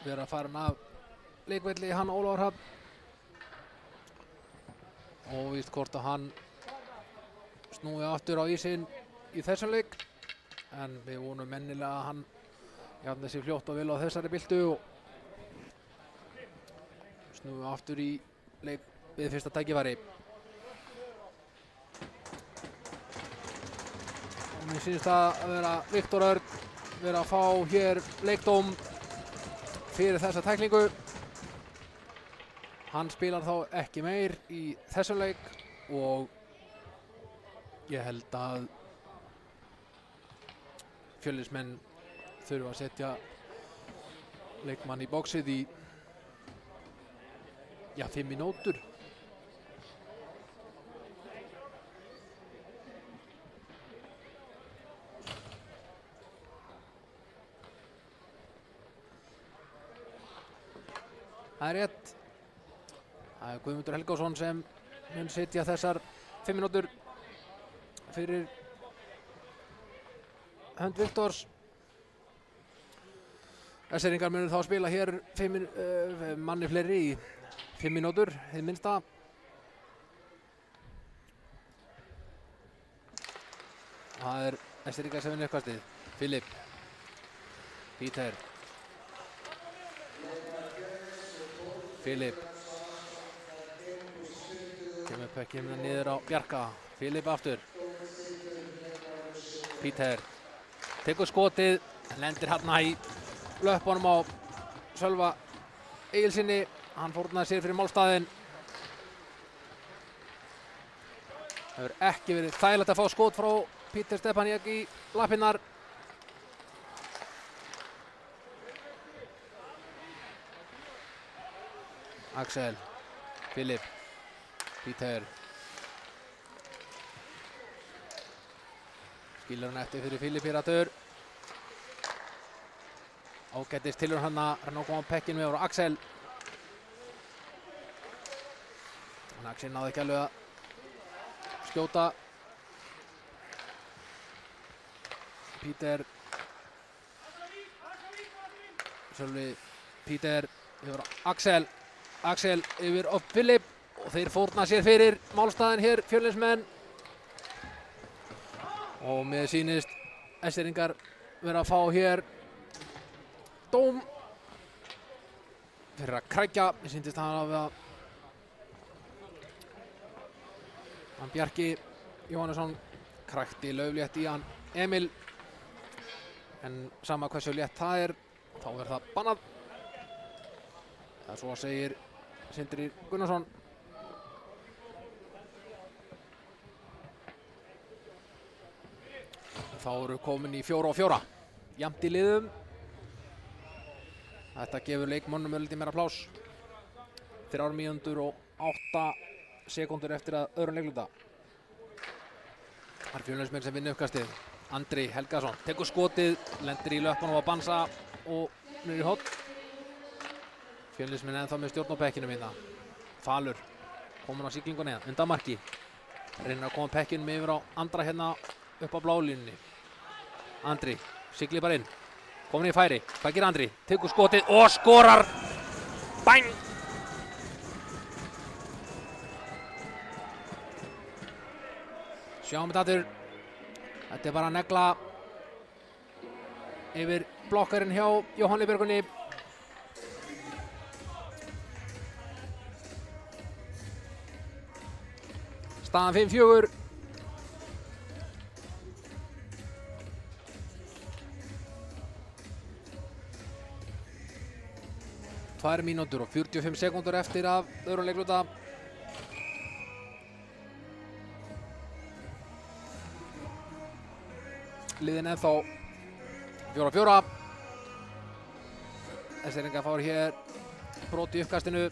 vera farin af leikvelli hann Ólafur Hrafn. Óvíst hvort að hann snúi aftur á ísinn í þessum leik, en við vonum mennilega að hann jafni sig fljótt og vel á þessari byltu og snúi aftur í leik við fyrsta tækifæri. Og mér sýnist það að vera Viktor Örn vera að fá hér leikdóm fyrir þessa tæklingu. Hann spilar þá ekki meir í þessum leik og ég held að Fjölnismenn þurfa að setja leikmann í bóksið í 5 mínútur. Það er rétt. Það er Guðmundur Helgason sem mun setja þessar 5 mínútur fyrir hönd Viktors. Eskfirðingar munu þá spila hér manni fleiri í 5 mínútur, hið minnsta. Það er Eskfirðingar sem vinnur uppkastið. Filip, Peter, Filip kemur pökkinn niður á Bjarka. Filip aftur. Peter tekur skotið, lendir hérna í löppunum á Sölva Egilssyni. Hann fórnaði sér fyrir málstaðinn. Það hefur ekki verið þægilegt að fá skot frá Peter Stepaniak í lappirnar. Axel, Filip, Peter. Skilur hann eftir fyrir Filip Íratur. Ágætist tilur hann að reyna að koma pekkin með á Axel. En Axel náði ekki alveg að skjóta. Peter. Sölvi, Peter yfir á Axel. Axel yfir á Filip og þeir fórna sér fyrir málstaðinn hér, Fjölnismenn. Og mér sýnist Eskfirðingar vera að fá hér dóm fyrir að krækja. Mér sýndist hann Bjarki Jóhannesson krækti lauflétt í hann Emil, en sama hversu létt það er, þá er það bannað. Svo segir Sindri Gunnarsson. Þá eru komin í 4-4, jafnt í liðum. Þetta gefur leikmönnum lítið meira pláss. 3 mínútur og 8 sekúndur eftir að öðrum leikluta. Það er Fjölnismenn sem vinnur uppkastið. Andri Helgason tekur skotið, lendir í löppunum á Bansa og niður í horn. Fjölnismenn ennþá með stjórn á pekkinum hérna. Falur komin á siglingunni undan marki. Reynir að koma pekkinum yfir á Andra hérna upp á blálínunni. Andri siglir bara inn. Komin í færi. Hvað gerir Andri? Tekur skotið og skorar. Bang! Sjáum þetta aftur. Þetta er bara að negla yfir blokkarinn hjá Jóhanni Björgunni. Staðan 5-4. Tvær mínútur og 45 sekúndur eftir af öðrum leikluta. Liðin ennþá 4-4. Eskfirðingar fá hér brot í uppkastinu.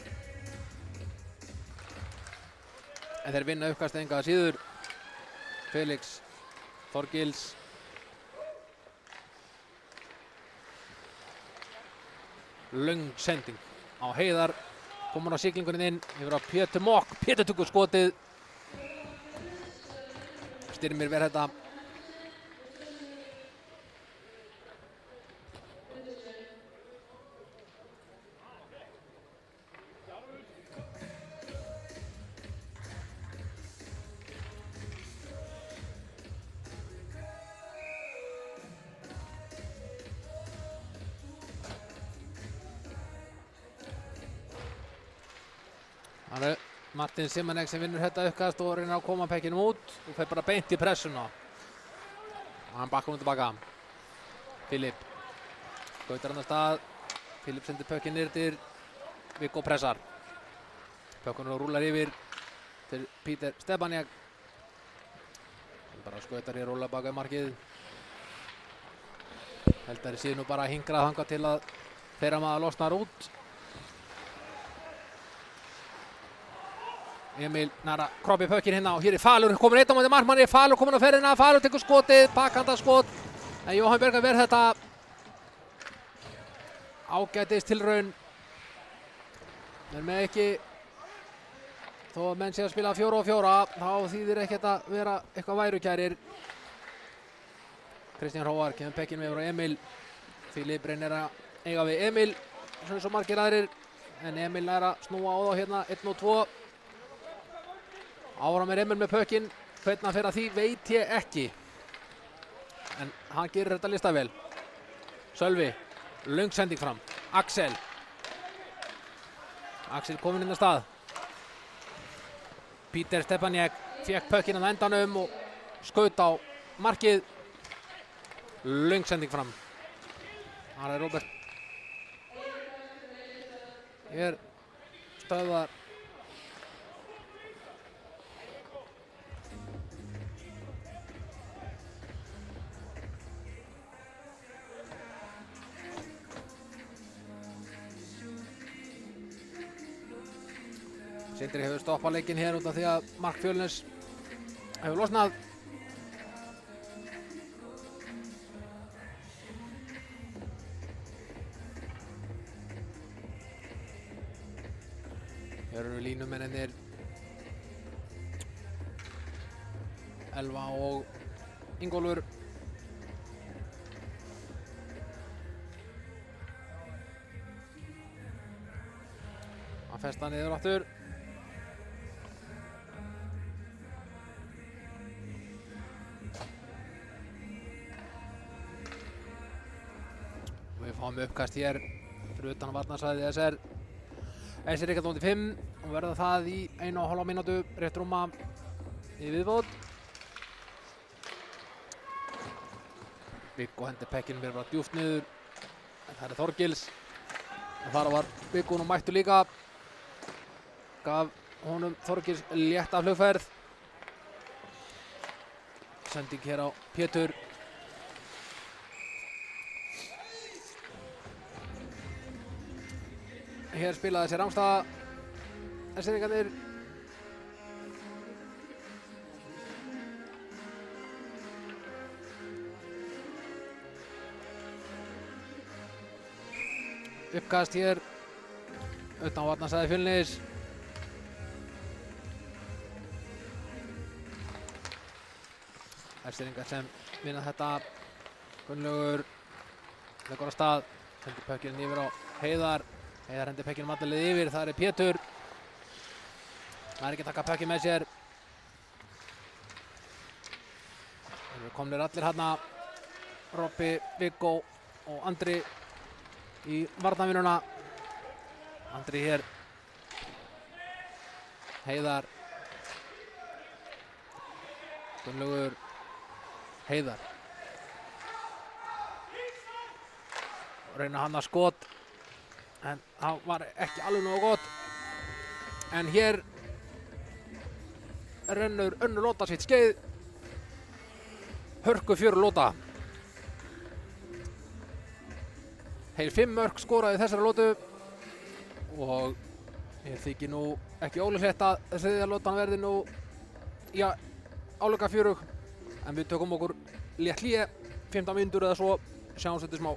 En þeir vinna uppkastið enga að síður. Felix Þorgils. Löng sending á Heiðar. Komur á siglingunni inn yfir á Pétur Mokk. Pétur tekur skotið. Styrmir verð þetta. Það Martin Simonek sem vinnur þetta uppkast og reynir að koma pekkinum út og fer bara beint í pressuna. Og hann bakkar hún tilbaka. Filip skautar hann af stað. Filip sendir pökkinn niður til Viggo pressar. Pökkunum rúlar yfir til Peter Stepaniak. Bara skautar í rúla baka í markið. Heldari síðan nú bara hingrað þangað til að þeirra maður losnar út. Emil næra kroppi pökkinn hérna og hér Falur komin einn á móti markmanni. Falur komin á ferðina. Falur tekur skotið, bakhanda skot. En Jóhann Björgar verð þetta ágætis tilraun. En með ekki, þó að menn sé að spila 4-4, þá þýðir ekkert að vera eitthvað værukærir. Kristján Hróar kemur pekkinum yfir á Emil. Filip reynir að eiga við Emil, svona svo margir aðrir. En Emil nær að snúa á þá hérna 1 og 2. Áfram Emil með pökkinn. Hvernig hann fer að því veit ég ekki. En hann gerir þetta lista vel. Sölvi, löng sending fram. Axel kominn inn á stað. Peter Stepaniak fékk pökkinn að endanum og skaut á markið. Löng sending fram. Það Robert. Hér stöðvar Sindri hefur stoppað leikinn hér út af því að Mark Fjölnes hefur losnað. Hér eru línumennirnir Elva og Ingólfur. Að festa niður aftur. Við fáum uppkast hér fyrir utan að varnarsvæði SR. SR Ríkard móti 5 og verða það í 1,5 mínútu rétt rúma í viðbót. Viggo hendir pekkinn verður bara djúpt niður. En það Þorgils. Og þar var Viggo nú mættur líka. Gaf honum Þorgils létta flugferð. Sending hér á Pétur. Hér spilaði sér Rámstad. SR-ingarnir. Uppkast hér utan varnarsvæði Fjölnis. SR-ingar sem vinna þetta. Gunnlaugur leggur af stað. Sendir pökkinn yfir á Heiðar. Heiðar hendir pökkinn allavega yfir. Það Pétur. Það ekki að taka pökkinn með sér. Það eru komnir allir hérna. Robbi, Viggo og Andri í varnarvinnuna. Andri hér. Heiðar. Gunnlaugur. Heiðar. Reyna hann að skot. En það var ekki alveg nógu gott. En hér rennur önnur lóta sitt skeið. Hörku 4 lóta. Heil 5 mörk skoraði þessari lótu. Og ég þykir nú ekki ólíklegt að þriðja lótan verði nú álíka fjörug. En við tökum okkur létt hlé, 15 mínútur eða svo, sjáumst þetta smá.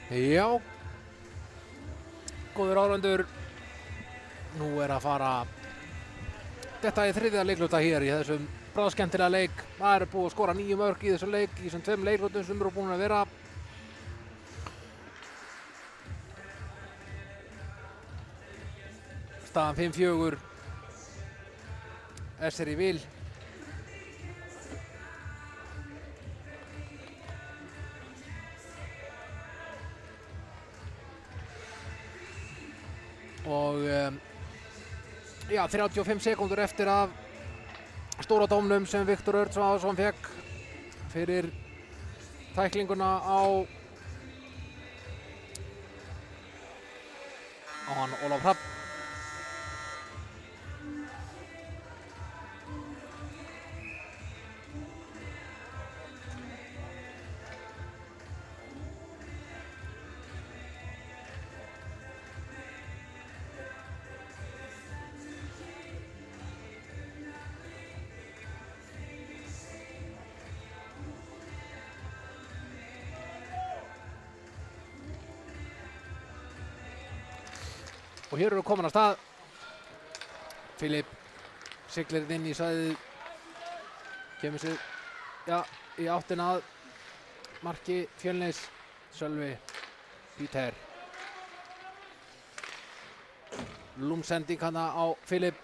Já, góður árandur. Nú að fara þetta í þriðja leikluta hér í þessum bráðskemmtilega leik. Það búið að skora 9 mörk í þessum leik, í þessum 2 leiklutum sem eru búin að vera. Staðan 5-4. SR í vil. Og já, 35 sekúndur eftir af stóra dómnum sem Viktor Örn Svaðarsson fekk fyrir tæklinguna á hann Ólaf Hrafn. Og hér eru komin að stað. Filip siglir inn í svæðið, kemur sig í áttina að marki Fjölnis. Sölvi, Peter. Lúmsending hana á Filip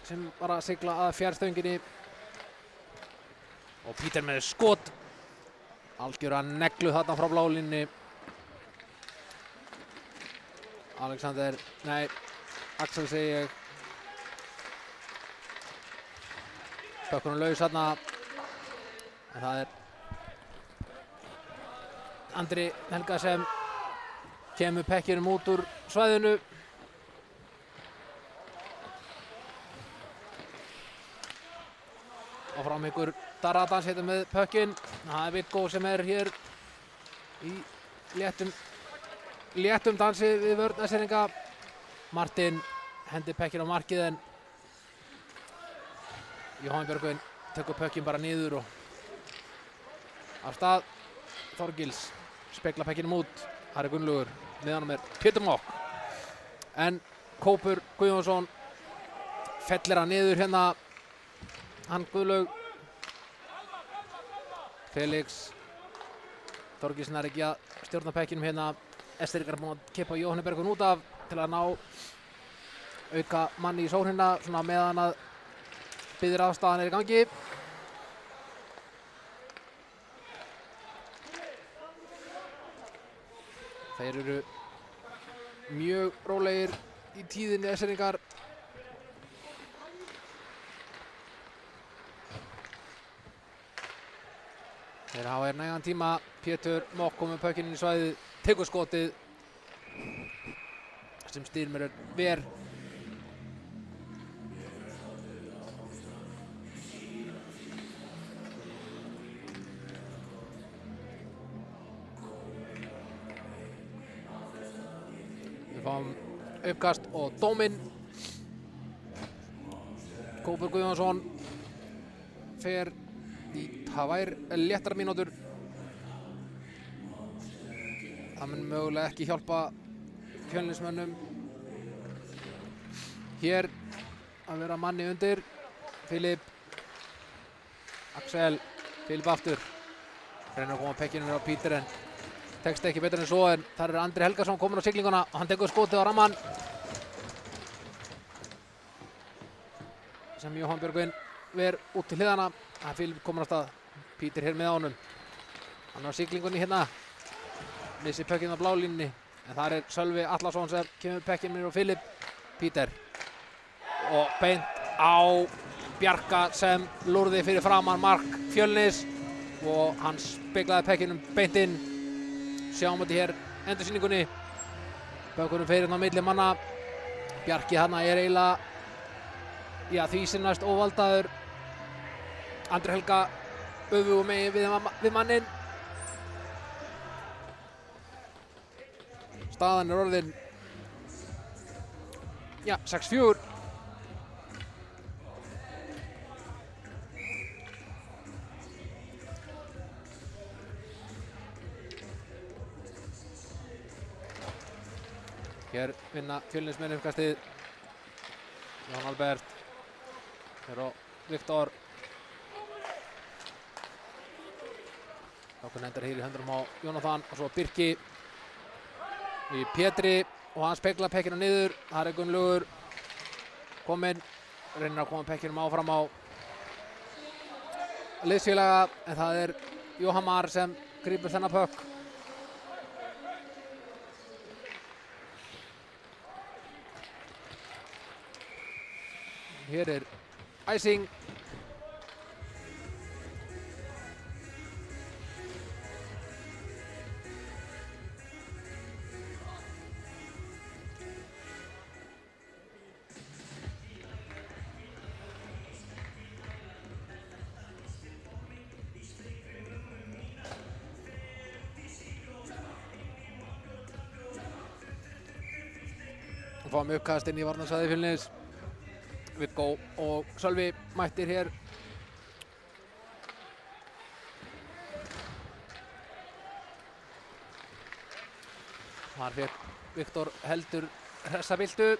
sem var að sigla að fjærstönginni. Og Peter með skot. Algjör að neglu þarna frá blálínni. Axel segi ég. Bökkunum laus þarna. En það Andri Helga sem kemur pekkinum út úr svæðinu. Og fram ykkur Daradans heitir með pökkin. Það Viggo sem hér í léttum dansi við vörn SR-inga. Martin hendi pekkin á markið en Jóhann Björgvin tekur pökkin bara niður og af stað. Þorgils spekla pekkinum út. Harri Gunnlaugur, miðanum Pétur Mokk. En Kópur Guðjónsson fellir hann niður hérna. Hann Guðlaug. Felix Þorgilsson ekki að stjórna pekkinum hérna. SR-ingar búin að kippa Jóhanni Bergvin út af til að ná auka manni í sóknina svona meðan að biður aðstaðan í gangi. Þeir eru mjög rólegir í tíðinni SR-ingar. Þeir hafa nægan tíma. Pétur Mokk kom með pökkinn í svæðið. Tekur skotið sem Styrmir ver. Við fáum uppkast og dóminn. Kópur Guðjónsson fer í 2 léttar mínútur. Það mun mögulega ekki hjálpa Fjölnismönnum hér að vera manni undir. Filip, Axel, Filip aftur. Reynir að koma pekkinu á Peter en tekst ekki betur en svo, en þar er Andri Helgason kominn á siglinguna og hann tekur skotið á ramman. Sem Jóhann Björgvin ver út til hliðana. Það er Filip kominn á stað. Peter hér með honum. Hann á siglingunni hérna. Missi pökkinn á blálínni, en þar er Sölvi Atlason sem kemur pökkinn mér og Filip. Peter og beint á Bjarka sem lúrði fyrir framan mark Fjölnis og hann speklaði pökkinnum beint inn. Sjáum þetta hér endursýningunni. Pökkunum fyrir á milli manna. Bjarki hana er eiginlega því sem næst óvaldaður. Andri Helga öfugur megin við manninn. Staðan er orðin 6-4. Hér vinna Fjölnismenn uppkastið. Jón Albert. Hér á Viktor. Þákun endar hér í höndunum á Jónatan og svo Birki í Pétri og hann speglar pekkinu niður. Það er Gunnlaugur kominn, reynir að koma pekkinum áfram á liðsfélaga en það er Jóhann Mar sem grípur þennan pökk. Hér er æsing. Við fáum uppkast inn í varnarsvæði Fjölnis. Viggo og Sölvi mættir hér. Þar fékk Viktor heldur hressa byltu.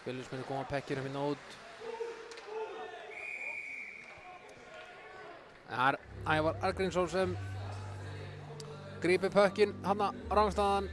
Fjölnismenn koma pekkinum hérna út. Það er Ævar Arngrímsson sem grípur pökkinn hana rangstaðan.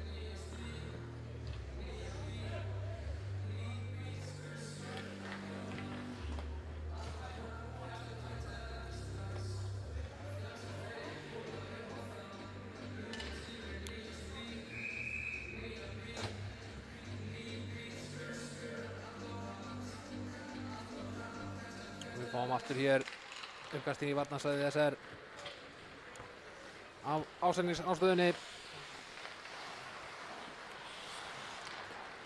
Við fáum aftur hér uppkastinn í varnarsvæði SR af ásendingsánstöðunni.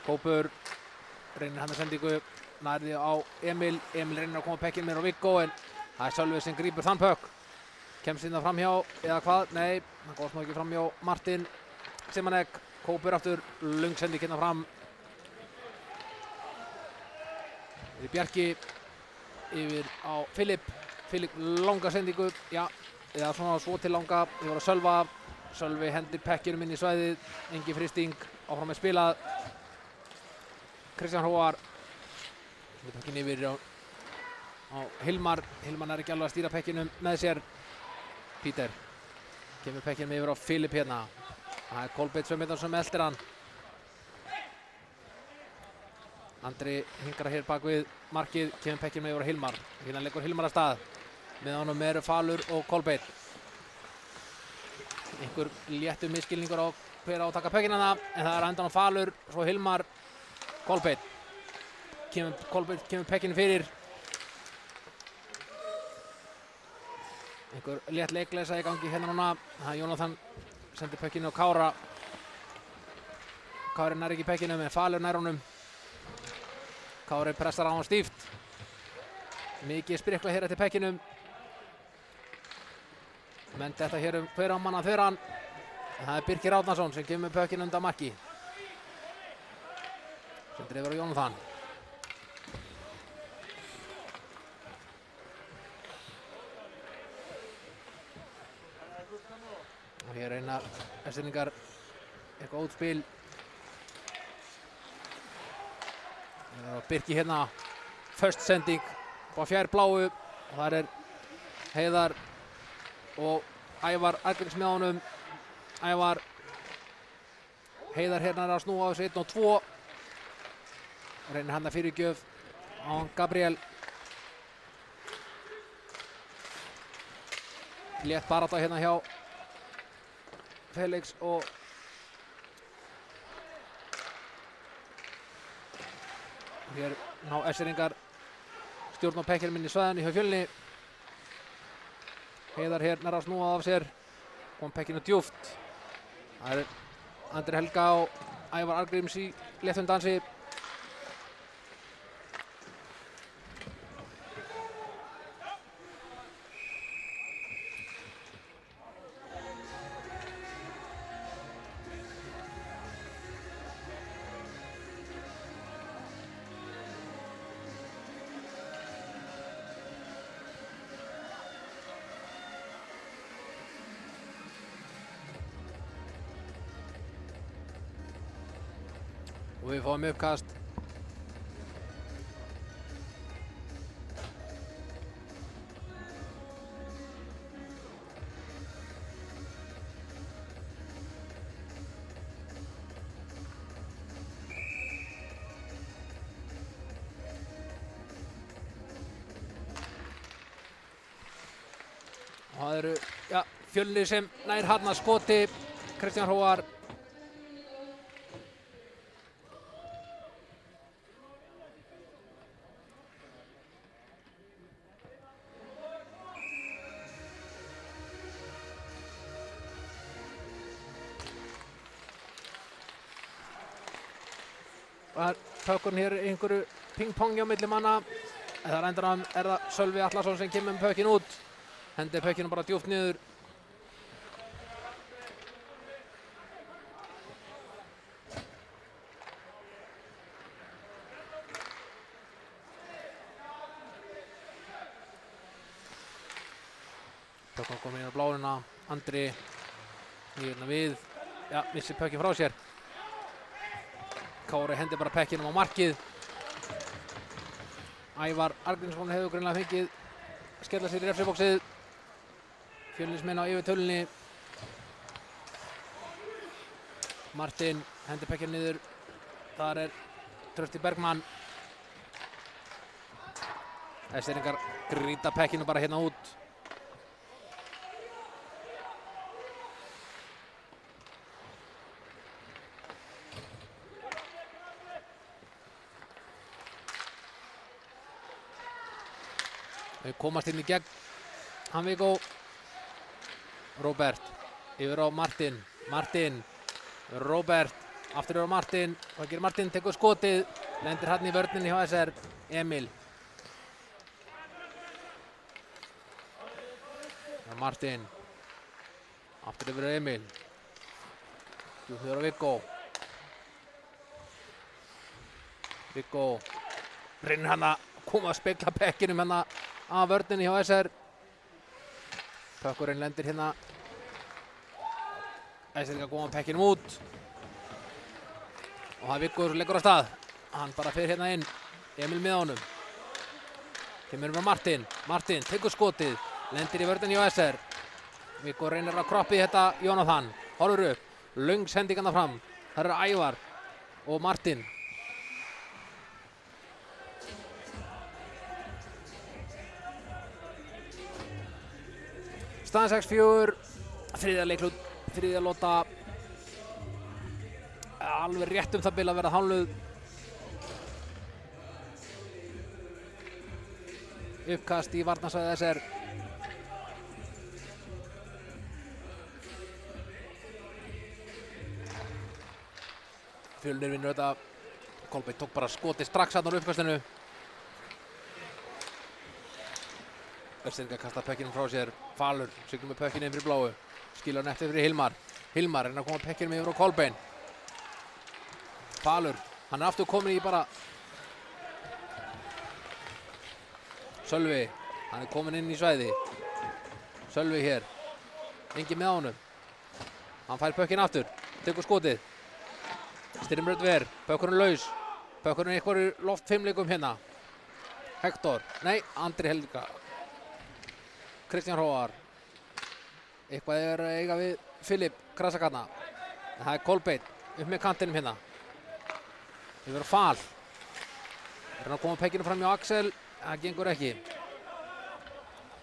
Kópur reynir hann með sendingu, nærði á Emil. Emil reynir að koma pekkinn með á Viggo en það er Sölvi sem grípur þann pökk. Kemst inn það framhjá eða hvað? Nei, hann góðst nú ekki framhjá Martin Simanek. Kópur aftur, löng sending hérna fram. Bjarki yfir á Filip. Filip langa sendingu, já. Eða svona svo til langa, við vorum að Sölva. Sölvi hendir pekkinum inn í svæðið, engin frysting, áfram með spilað. Kristján Hróar. Við pekkin yfir á Hilmar. Hilmar er ekki alveg að stýra pekkinum með sér. Píter kemur pekkinum yfir á Filip hérna. Það er Kolbeinn Sveinbjörnsson sem eldir hann. Andri hingar hér bak við markið, kemur pekkinum yfir á Hilmar. Hérna leggur Hilmar af stað. Með honum eru Falur og Kolbeinn. Einhver léttur misskilningur á hver á að taka pökkinn hana, en það er á endanum Falur, svo Hilmar, Kolbeinn. Kolbeinn kemur pekkinn fyrir. Einhver létt leikleysa í gangi hérna núna. Það er Jónatan sendir pökkinn á Kára. Kári nær ekki pekkinum en Falur nær honum. Kári pressar á hann stíft. Mikið sprikla hér eftir pekkinum. Menn þetta hér hver á manna þeirran. Það er Birkir Árnason sem kemur pökkinn undan marki. Sem dreifur á Jónatan. Og hér reyna Eskirningar eitthvað útspil. Birki hérna. First sending á fjær bláu. Og þar er Heiðar og Ævar Arngríms með honum. Ævar. Heiðar hérna er að snúa á þessu 1 og 2. Reynir hann að fyrirgjöf á Gabriel. Létt barátta hérna hjá Felix og hér ná Eskirningar stjórn á pekkinum inn í svæðinu hjá Fjölni. Heiðar hérna að snúa af sér. Kom pekkinu djúpt. Það er Andri Helga og Ævar Arngríms í léttum dansi. og við fáum uppkast. Og það eru, ja, Fjölnir sem nær harna skoti. Kristján Hróar. Það er pökkun hér einhverju ping-pongi á milli manna. En það endanum er það Sölvi Atlason sem kemur með pökkinn út. Hendir pökkinu bara djúpt niður. Pökkun komið inn á bláruna. Andri hérna við. Já, missir pökkinn frá sér. Kári hendir bara pökkinum á markið. Ævar Argrímsson hefur greinilega fengið skella sér í refsibóksið. Fjölnismenn á yfirtölunni. Martin hendir pökkinn niður. Þar er Trausti Bergmann. Eskfirðingar grýta pökkinu bara hérna út. Þau komast inn í gegn. Hamvíkó. Róbert yfir á Martin. Martin. Róbert. Aftur yfir á Martin. Hvað gerir Martin? Tekur skotið. Lendir hann í vörninni hjá SR. Emil. Martin. Aftur yfir á Emil. Júður á Viggo. Viggo. Reynir hann að koma að spekla pekkinum hérna af vörninni hjá SR. Pökkurinn lendir hérna. Eskfirðingar koma pekkinum út. Og það er Viggo sem leggur af stað. Hann bara fer hérna inn. Emil með honum. Kemur með Martin. Martin tekur skotið. Lendir í vörninni hjá SR. Viggo reynir að kroppi þetta Jónatan. Horfur upp. Löng sendingarna fram. Það eru Ævar og Martin. Staðan 6-4, þriðja leiklut, þriðja lota, alveg rétt það bil að vera hálfluð. Uppkast í varnarsvæði SR. Fjölnir vinnur þetta. Kolbeinn tók bara skotið strax hann úr uppkastinu. Eskfirðingar kasta pökkinum frá sér. Falur siglur með pökkinu inn fyrir bláu. Skilur hann eftir fyrir Hilmar. Hilmar reynar að koma pökkinum yfir á Kolbeinn. Falur, hann er aftur komin í bara. Sölvi, hann er komin inn í svæði. Sölvi hér. Engin með honum. Hann fær pökkinn aftur. Tekur skotið. Styrmrödd ver. Pökkurinn laus. Pökkurinn eitthvað í loftfimleikum hérna. Hector. Nei, Andri Helga. Kristján Hróar. Eitthvað er að eiga við Filip Krasakarna. Það er Kolbeinn upp með kantinum hérna. Yfir á Fal. Er hann að koma pekkinu fram hjá Axel? Það gengur ekki.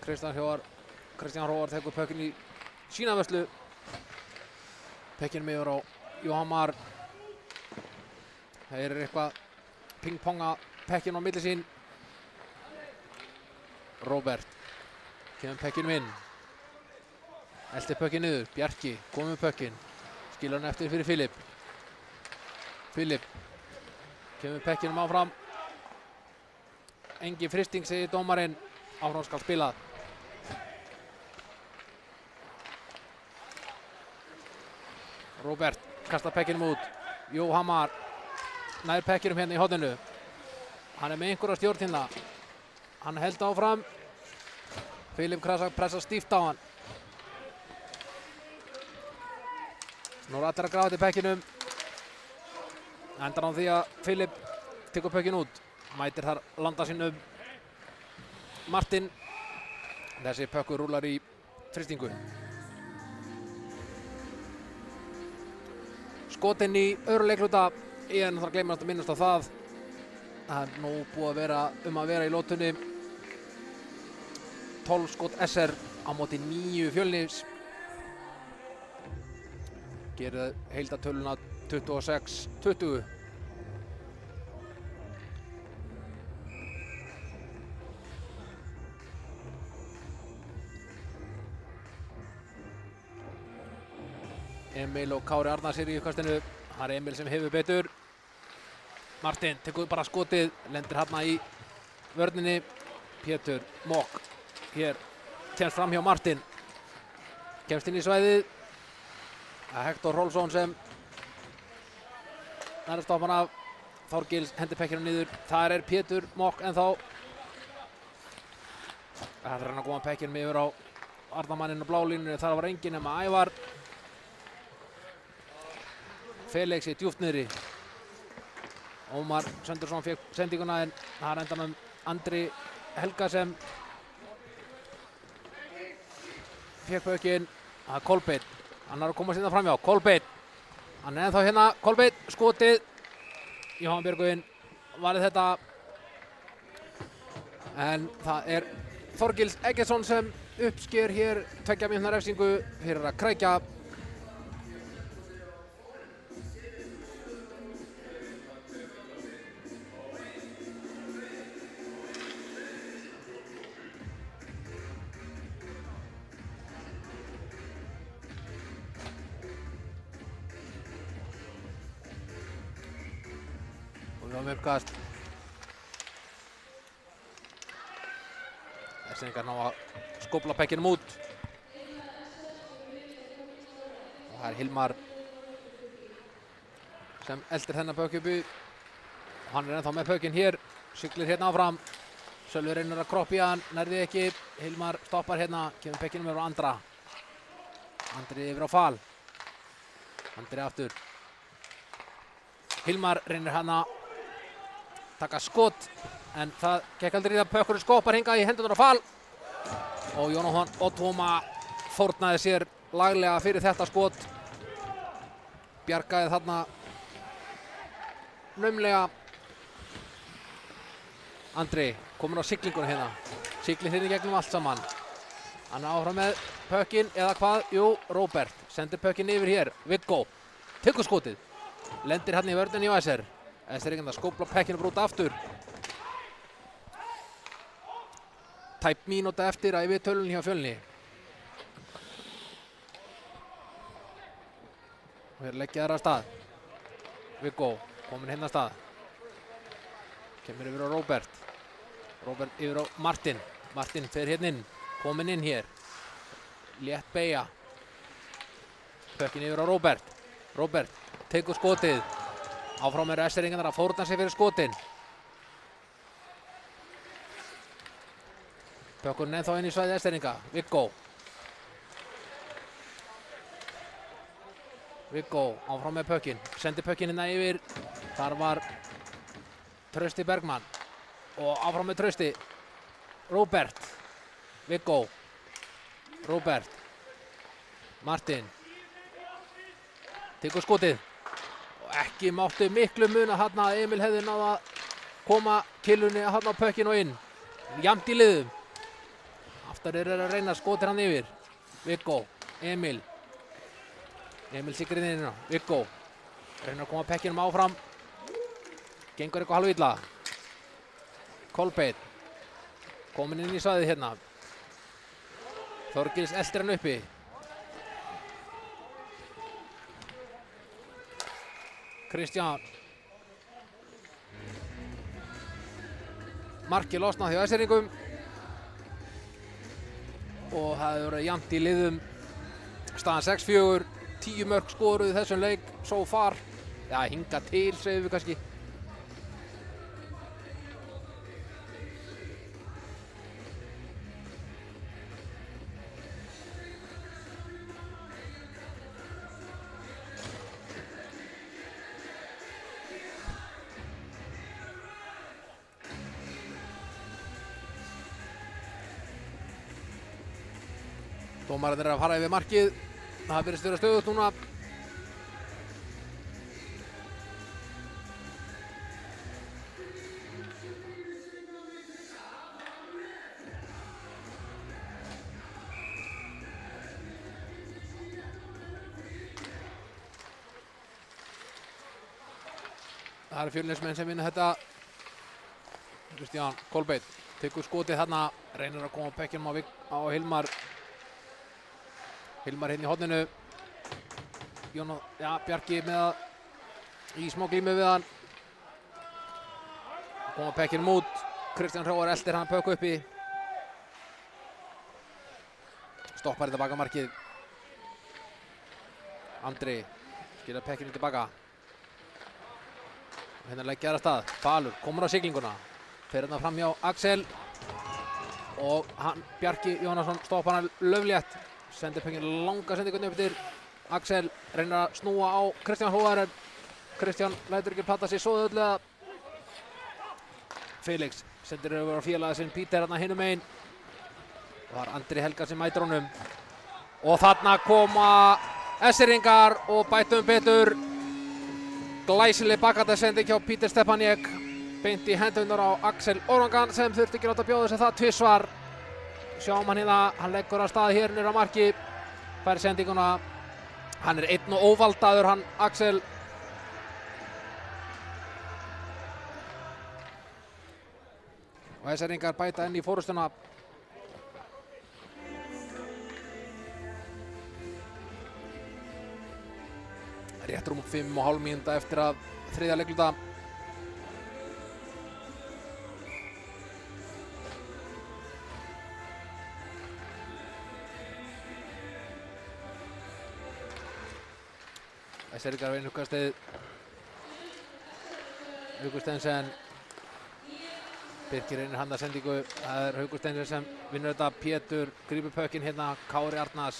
Kristján Hróar tekur pekkinu í sína vörslu. Pekkinum yfir á Jóhamar. Það er eitthvað ping-ponga pekkinu á milli sín. Róbert. Kemur pökkinum inn. Eltir pökkinn niður. Bjarki komið með pökkinn. Skilur hann eftir fyrir Filip. Filip. Kemur pökkinum áfram. Engin fristing segir dómarinn. Áfram skal spilað. Róbert kastar pökkinum út. Jóhamar nær pökkinum hérna í horninu. Hann er með einhverja stjórn hérna. Hann held áfram. Filip Krasak pressa stíft á hann. Nú er allir að grafa til pekkinum. Endar á því að Filip tekur pökkinn út. Mætir þar landa sínu Martin. Þessi pökkur rúlar í frystingu. Skotin í öðru leikluta. Ég þarf að gleyma að minnast á það. Það nú búið að vera að vera í lotunni. 12 skot SR á móti 9 Fjölnis. Gerir heildartöluna 26-20. Emil og Kári Arnars í uppkastinu. Það Emil sem hefur betur. Martin tekur bara skotið, lendir hérna í vörninni. Pétur Mokk hér kemst fram hjá Martin. Kemst inn í svæðið. Hector Rolfsson sem nærið stoppar af. Þorgils hendir pekkinu niður. Þar Pétur Mokk ennþá. Það er hann að koma pekkinum yfir á Arnarmanninn og blálínunni. Þar var enginn nema Ævar. Felix í djúpt niðri. Ómar Söndursson fékk sendinguna en það er endanum Andri Helga sem fékk pökkinn. Það er Kolbeinn. Hann er að koma sinna framjá. Kolbeinn. Hann er ennþá hérna. Kolbeinn. Skotið. Jóhann Björgvin varði þetta. En það er Þorgils Eggertsson sem uppsker hér 2 mínútna refsingu fyrir að krækja. Uppkast. Essingar ná að skópla pekkinum út. Og það er Hilmar sem eldir þennan pökk uppi. Hann er ennþá með pökkinn hér. Siglir hérna áfram. Sölvi reynir að kroppa í hann. Nærði ekki. Hilmar stoppar hérna. Kemur pekkinum yfir á Andra. Andri yfir á Fal. Andri aftur. Hilmar reynir hana taka skot, en það gekk aldrei í það. Pökkurinn skopar hingað í hendurnar á Fal. Og Jónatan Ottoma fórnaði sér laglega fyrir þetta skot. Bjargaði þarna naumlega. Andri kominn á siglinguna hérna. Siglir hérna í gegnum allt saman. Hann er áfram með pökkinn eða hvað? Jú, Róbert sendir pökkinn yfir hér. Viggo tekur skotið. Lendir hérna í vörninni í SR. SR skópla pekkinu brúta aftur. Tæp mínúta eftir að yfir tölun hjá Fjölni. Og hér leggja þær að stað. Viggo kominn hérna að stað. Kemur yfir á Róbert. Róbert yfir á Martin. Martin fer hérna inn. Kominn inn hér. Létt beygja. Pökkin yfir á Róbert. Róbert tekur skotið. Áfram eru SR-ingarnar að fórna sig fyrir skotin. Pökkurinn ennþá inn í svæði SR-inga. Viggo. Viggo áfram með pökkinn. Sendir pökkinn hérna yfir. Þar var Trausti Bergmann. Og áfram með Trausti. Róbert. Viggo. Róbert. Martin. Tekur skotið. Ekki mátti miklu muna þarna að Emil hefði náð að koma killunni þarna á pökkinn og inn. Jafnt í liðum. Aftarir að reyna, skotir hann yfir. Viggo, Emil. Emil sigrir inn hérna. Viggo. Reynar að koma pökkinum áfram. Gengur eitthvað halvilla. Kolbeinn. Kominn inn í svæðið hérna. Þorgils eltir hann uppi. Kristján. Markið losnaði hjá SR-ingum. Og það hefur verið jafnt í liðum. Staðan 6-4. 10 mörk skoruð í þessum leik so far. Já, hingað til segjum við kannski. Dómararnir að fara yfir markið. Það virðist vera stöðugt núna. Það eru Fjölnismenn sem vinna þetta. Kristján Kolbeinn tekur skotið þarna, reynir að koma pekkinum á Hilmar. Hilmar hérna í horninu. Bjarki með það í smá glímu við hann. Koma pekkinum út. Kristján Hróar eldir hann pökku uppi. Stoppar þetta baka markið. Andri skilar pekkinu tilbaka. Hérna leggja aðra stað. Falur komur á siglinguna. Fer hérna fram hjá Axel. Og hann, Bjarki Jónasson, stoppar hann löflétt. Sendir pengin langa sendingunni upp til Axel. Reynir að snúa á Kristján Hróar. Kristján lætur ekki plata sig svo öðlega. Felix sendir yfir á félaga sinn Píter hérna hinum megin. Og það er Andri Helga sem mætir honum. Og þarna koma Essiringar og bætum betur. Glæsileg bakandasending hjá Píter Stepaniek. Beint í hendunar á Axel Orangan sem þurfti ekki láta bjóða sig það tvisvar. Sjáum hann hérna, hann leggur af stað hér niður á marki. Fær sendinguna. Hann er einn og óvaldaður hann Axel. Og Essiringar bæta inn í fórustuna. Rétt rúm 5,5 mínúta eftir að þriðja leikluta. Essiringar veginn Haukur Stensen. Birkir reynir handa sendingu. Það er Haukur Stensen sem vinnur þetta. Pétur grípur pökkinn hérna. Kári Arnars.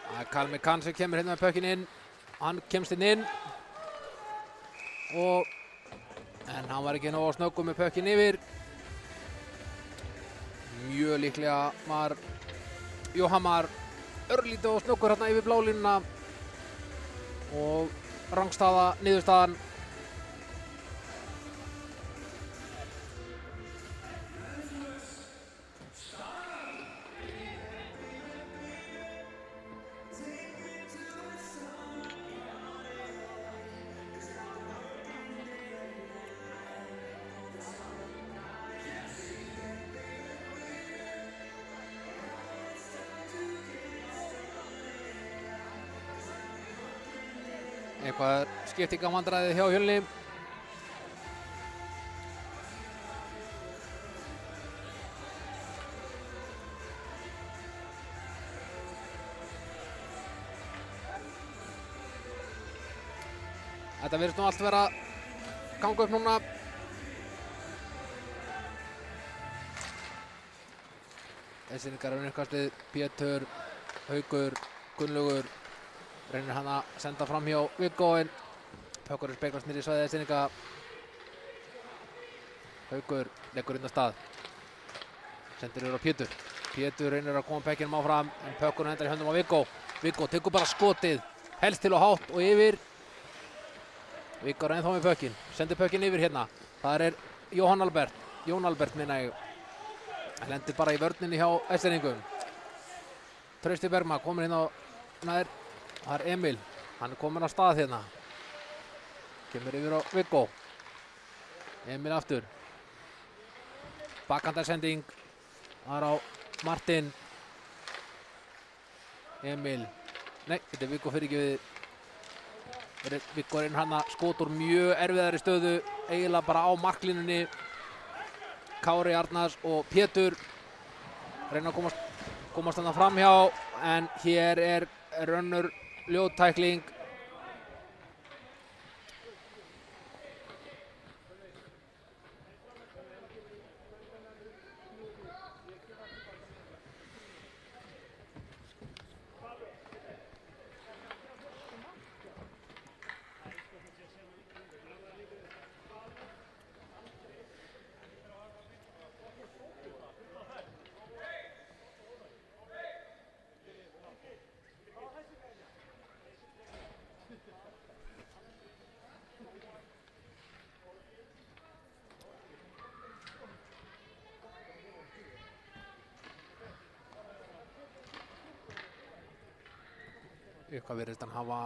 Það er Kalmi Kann sem kemur hérna með pökkinn inn. Hann kemst inn. En hann var ekki nógu snöggur með pökkinn yfir. Mjög líklega var Jóhamar örlítið og snöggur hérna yfir blálínuna. Og rangstaða, niðurstaðan. Eitthvað skiptingavandræði hjá Hjölni. Þetta virðist nú allt vera að ganga upp núna. Essiringar er uppkastið. Pétur, Haukur, Gunnlaugur. Reynir hann að senda fram hjá Viggo en Pökkur speglast niður í svæðið Essiringa. Haukur leggur inn á stað. Sendir yfir á Pétur. Pétur reynir að koma pekkinum áfram en Pökkur endar í höndum á Viggo. Viggo tekur bara skotið. Helst til og hátt og yfir. Viggo er ennþá með pökkinn. Sendir pökkinn yfir hérna. Það er Jón Albert minna ég. Hann lendir bara í vörninni hjá Essiringum. Trausti Bergman komur hérna nær. Það er Emil, hann er komin á stað hérna. Kemur yfir á Viggo. Emil aftur. Bakandarsending. Það er á Martin. Emil. Nei, þetta er Viggo fyrir ekki við. Viggo er inn hann að skot úr mjög erfiðari stöðu. Eiginlega bara á marklínunni. Kári Arnars og Pétur. Reyna að komast þarna framhjá. En hér er rönnur ljóttækling. Eitthvað virðist hann hafa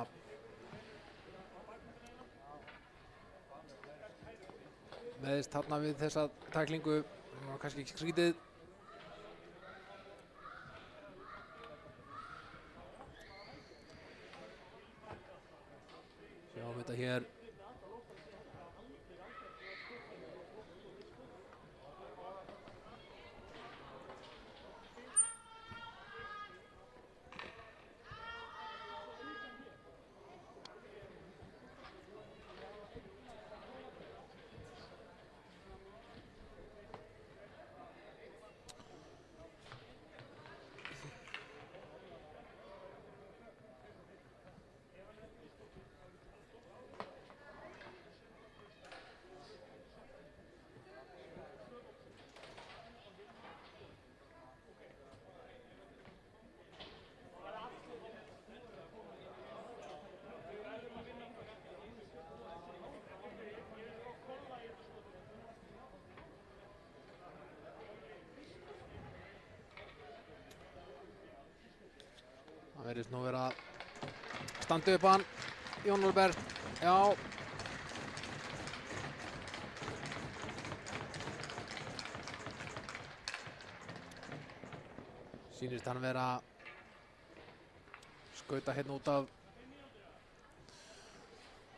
meðist þarna við þessa tæklingu. Kannski ekki skrítið. Sjáum þetta hér. Það verðist nú vera að standa upp hann, Jón Olbert, já. Sýnist hann vera að skauta hérna út af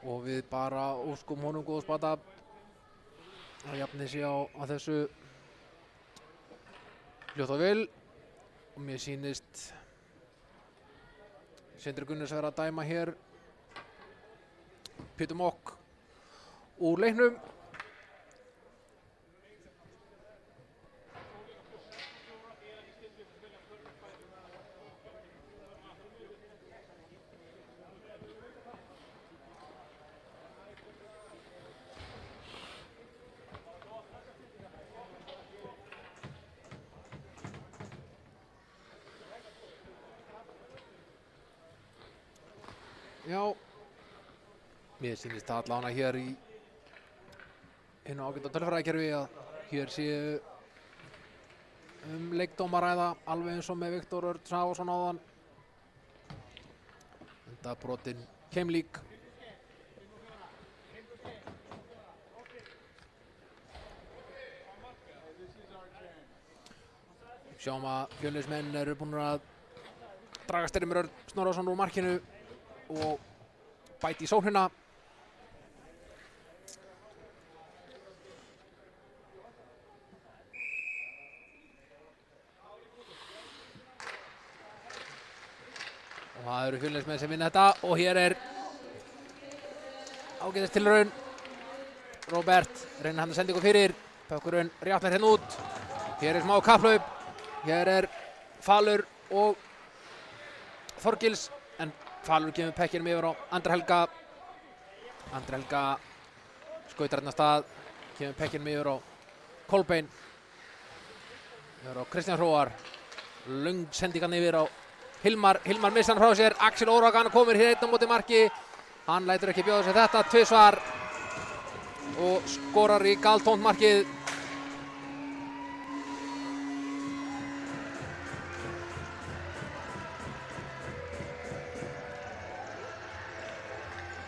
og við bara óskum honum góðs bata að jafni sig á þessu fljótt og vel og mér sýnist Sindri Gunnars vera að dæma hér Pétur Mokk úr leiknum. Já, mér sýnist það allavega hér í hinu ágæta tölfræðikerfi að hér séu leikdóm að ræða alveg eins og með Viktor Örn Savason áðan. Enda brotin keimlík. Sjáum að Fjölnismenn eru búin að draga Styrmir Örn Snorrason úr markinu og bæti í sóknina. Og það eru Fjölnismenn sem vinna þetta og hér er ágætis tilraun. Róbert reynir hann að senda ykkur fyrir. Pökkurinn réttlætt hérna út. Hér er smá kapphlaup. Hér er Falur og Þorgils en Falur kemur pekkinum yfir á Andra Helga. Andra Helga skautar hérna af stað, kemur pekkinum yfir á Kolbeinn. Yfir á Kristján Hróar. Löng sendingan yfir á Hilmar. Hilmar missar hann frá sér. Axel Óragan komir hér einn á móti marki. Hann lætur ekki bjóða sér þetta tvisvar og skorar í galtómt markið.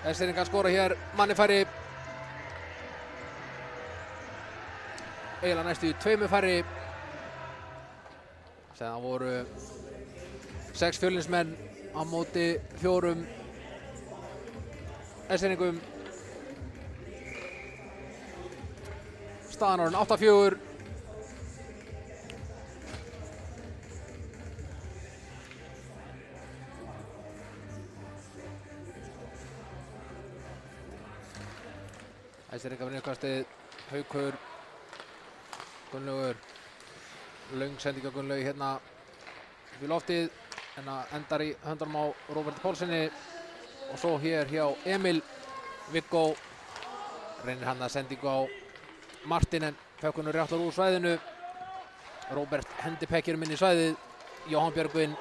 Eskfirðingar skora hér manni færri. Eiginlega næstu í tveimur færri. Sem það voru 6 Fjölnismenn á móti 4 Eskfirðingum. Staðan orðin 8-4. Eskfirðingar vinna uppkastið. Haukur, Gunnlaugur. Löng sending á Gunnlaugi hérna upp í loftið. En það endar í höndunum á Róberti Pálssyni. Og svo hér hjá Emil Viggo. Reynir hann að sendingu á Martin en Pökkunur réttlar úr svæðinu. Róbert hendi pekkinum inn í svæðið. Jóhann Björgvin.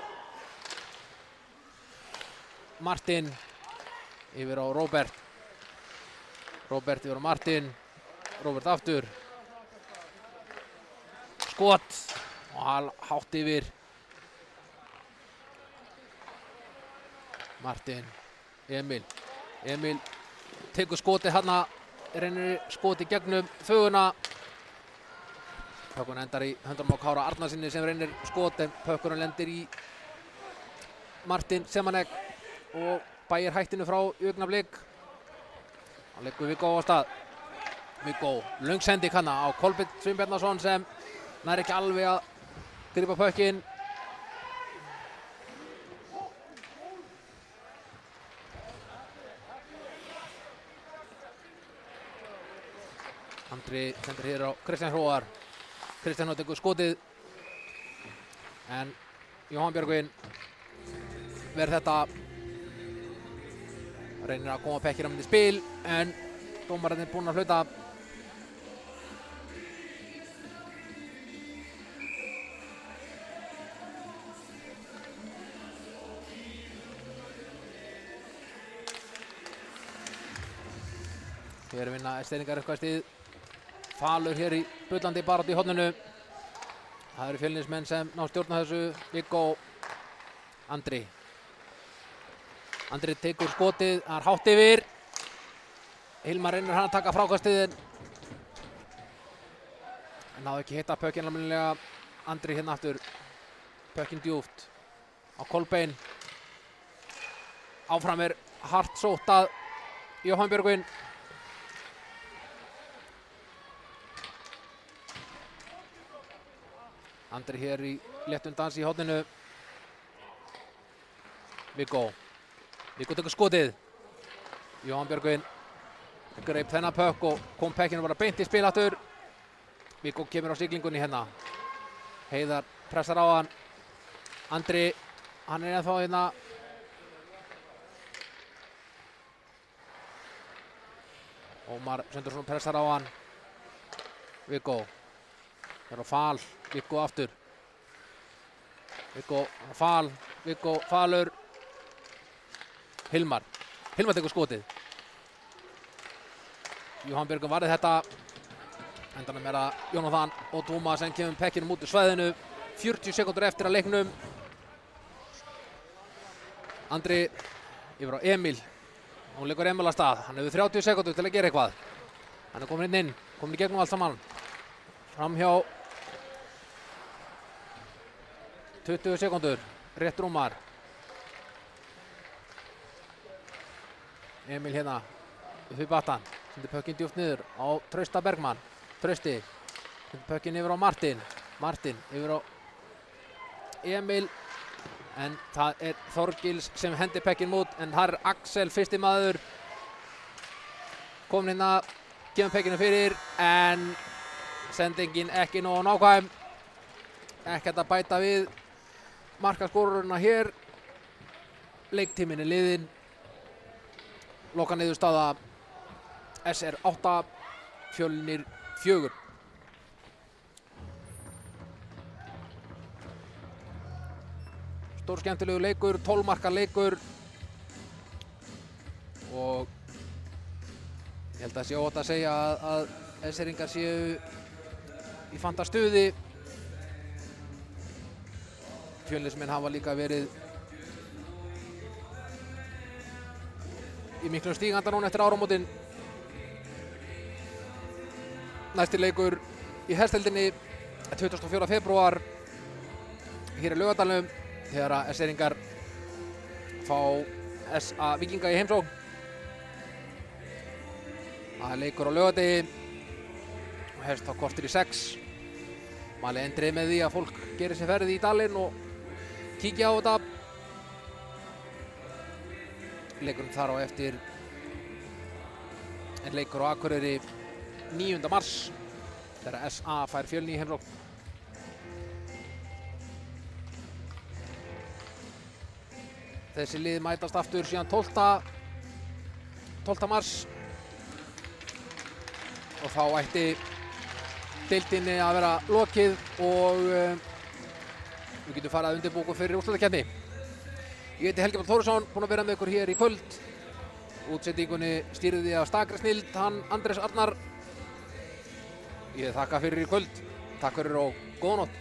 Martin yfir á Róbert. Róbert yfir á Martin. Róbert aftur. Skot. Og hátt yfir. Martin, Emil tekur skoti hérna, reynir skoti gegnum þöguna. Pökkun endar í höndunum á Kára Arnarsinni sem reynir skot en pökkurinn lendir í Martin Semanek og bæir hættinu frá Augnablik. Hann leggur Viggo á stað. Viggo, löng sending hana á Kolbeinn Sveinbjarnarson sem nær ekki alveg að grípa pökkinn. Andri sendir hér á Kristján Hróar. Kristján tekur skotið en Jóhann Björgvin verður þetta reynir að koma Pekkina í spil en dómarinn er búinn að hlauta. Hér vinna Esteiningar eitthvað stíð. Falur hér í bullandi baráttu í horninu. Það eru Fjölnismenn sem ná stjórna þessu. Viggo, Andri tekur skotið, það er hátt yfir. Hilmar reynir hann að taka frákastið en náðu ekki hitta pökkinn almennilega. Andri hérna aftur, pökkinn djúpt á Kolbeinn. Áfram er hart sótt að Jóhann Björgvin. Andri hér í léttum dansi í horninu. Viggo tekur skotið. Jóhann Björgvin greip þennan pökk og kom pekkinu bara beint í spil aftur. Viggo kemur á siglingunni hérna. Heiðar pressar á hann. Andri, hann er ennþá hérna. Ómar Söndursson pressar á hann. Viggo er á fal. Viggo aftur. Viggo fal. Viggo falur. Hilmar tekur skotið. Jóhann Björgvin varði þetta. Endanum er það Jónatan og Tómas sem kemur pekkinum út úr svæðinu. 40 sekúndur eftir að leiknum. Andri yfir á Emil. Hún leikur Emil að stað. Hann hefur 30 sekúndur til að gera eitthvað. Hann er komin inn, komin í gegnum allt saman. Framhjá 20 sekúndur, rétt rúmar. Emil hérna upp í battan, sendir pökkinn djúpt niður á Trausta Bergmann. Trausti, sendir pökkinn yfir á Martin. Martin yfir á Emil, en það er Þorgils sem hendir pökkinn út, en það er Axel fyrsti maður. Komin hérna, gefum pökkinu fyrir, en sendingin ekki nógu nákvæm. Ekkert að bæta við markaskorurina hér. Leiktíminn er liðinn. Lokaniðurstaða SR 8, Fjölnir 4. Stór skemmtilegu leikur, 12 marka leikur og ég held að sé óhætt að segja að SR-ingar séu í fantastuði. Fjölnismenn hafa líka verið í miklum stíganda núna eftir áramótin. Næsti leikur í Hestdeildinni 24. febrúar hér í Laugardalnum þegar SR-ingar fá SA Víkinga í heimsókn. Það er leikur á laugardegi og hefst á korter í 6. Mæli endrið með því að fólk gerir sér ferð í dalinn og kíkja á þetta. Leikurinn þar á eftir er leikur á Akureyri 9. mars þegar SA fær Fjölni í heimsókn. Þessi lið mætast aftur síðan 12. mars og þá ætti deildinni að vera lokið og við getum farið að undirbúa okkur fyrir úrslitakeppni. Ég heiti Helgi Páll Þórisson, búinn að vera með ykkur hér í kvöld. Útsendingunni stýrði af stakri snilld hann Andrés Arnar. Ég þakka fyrir í kvöld. Takk fyrir og góða nótt.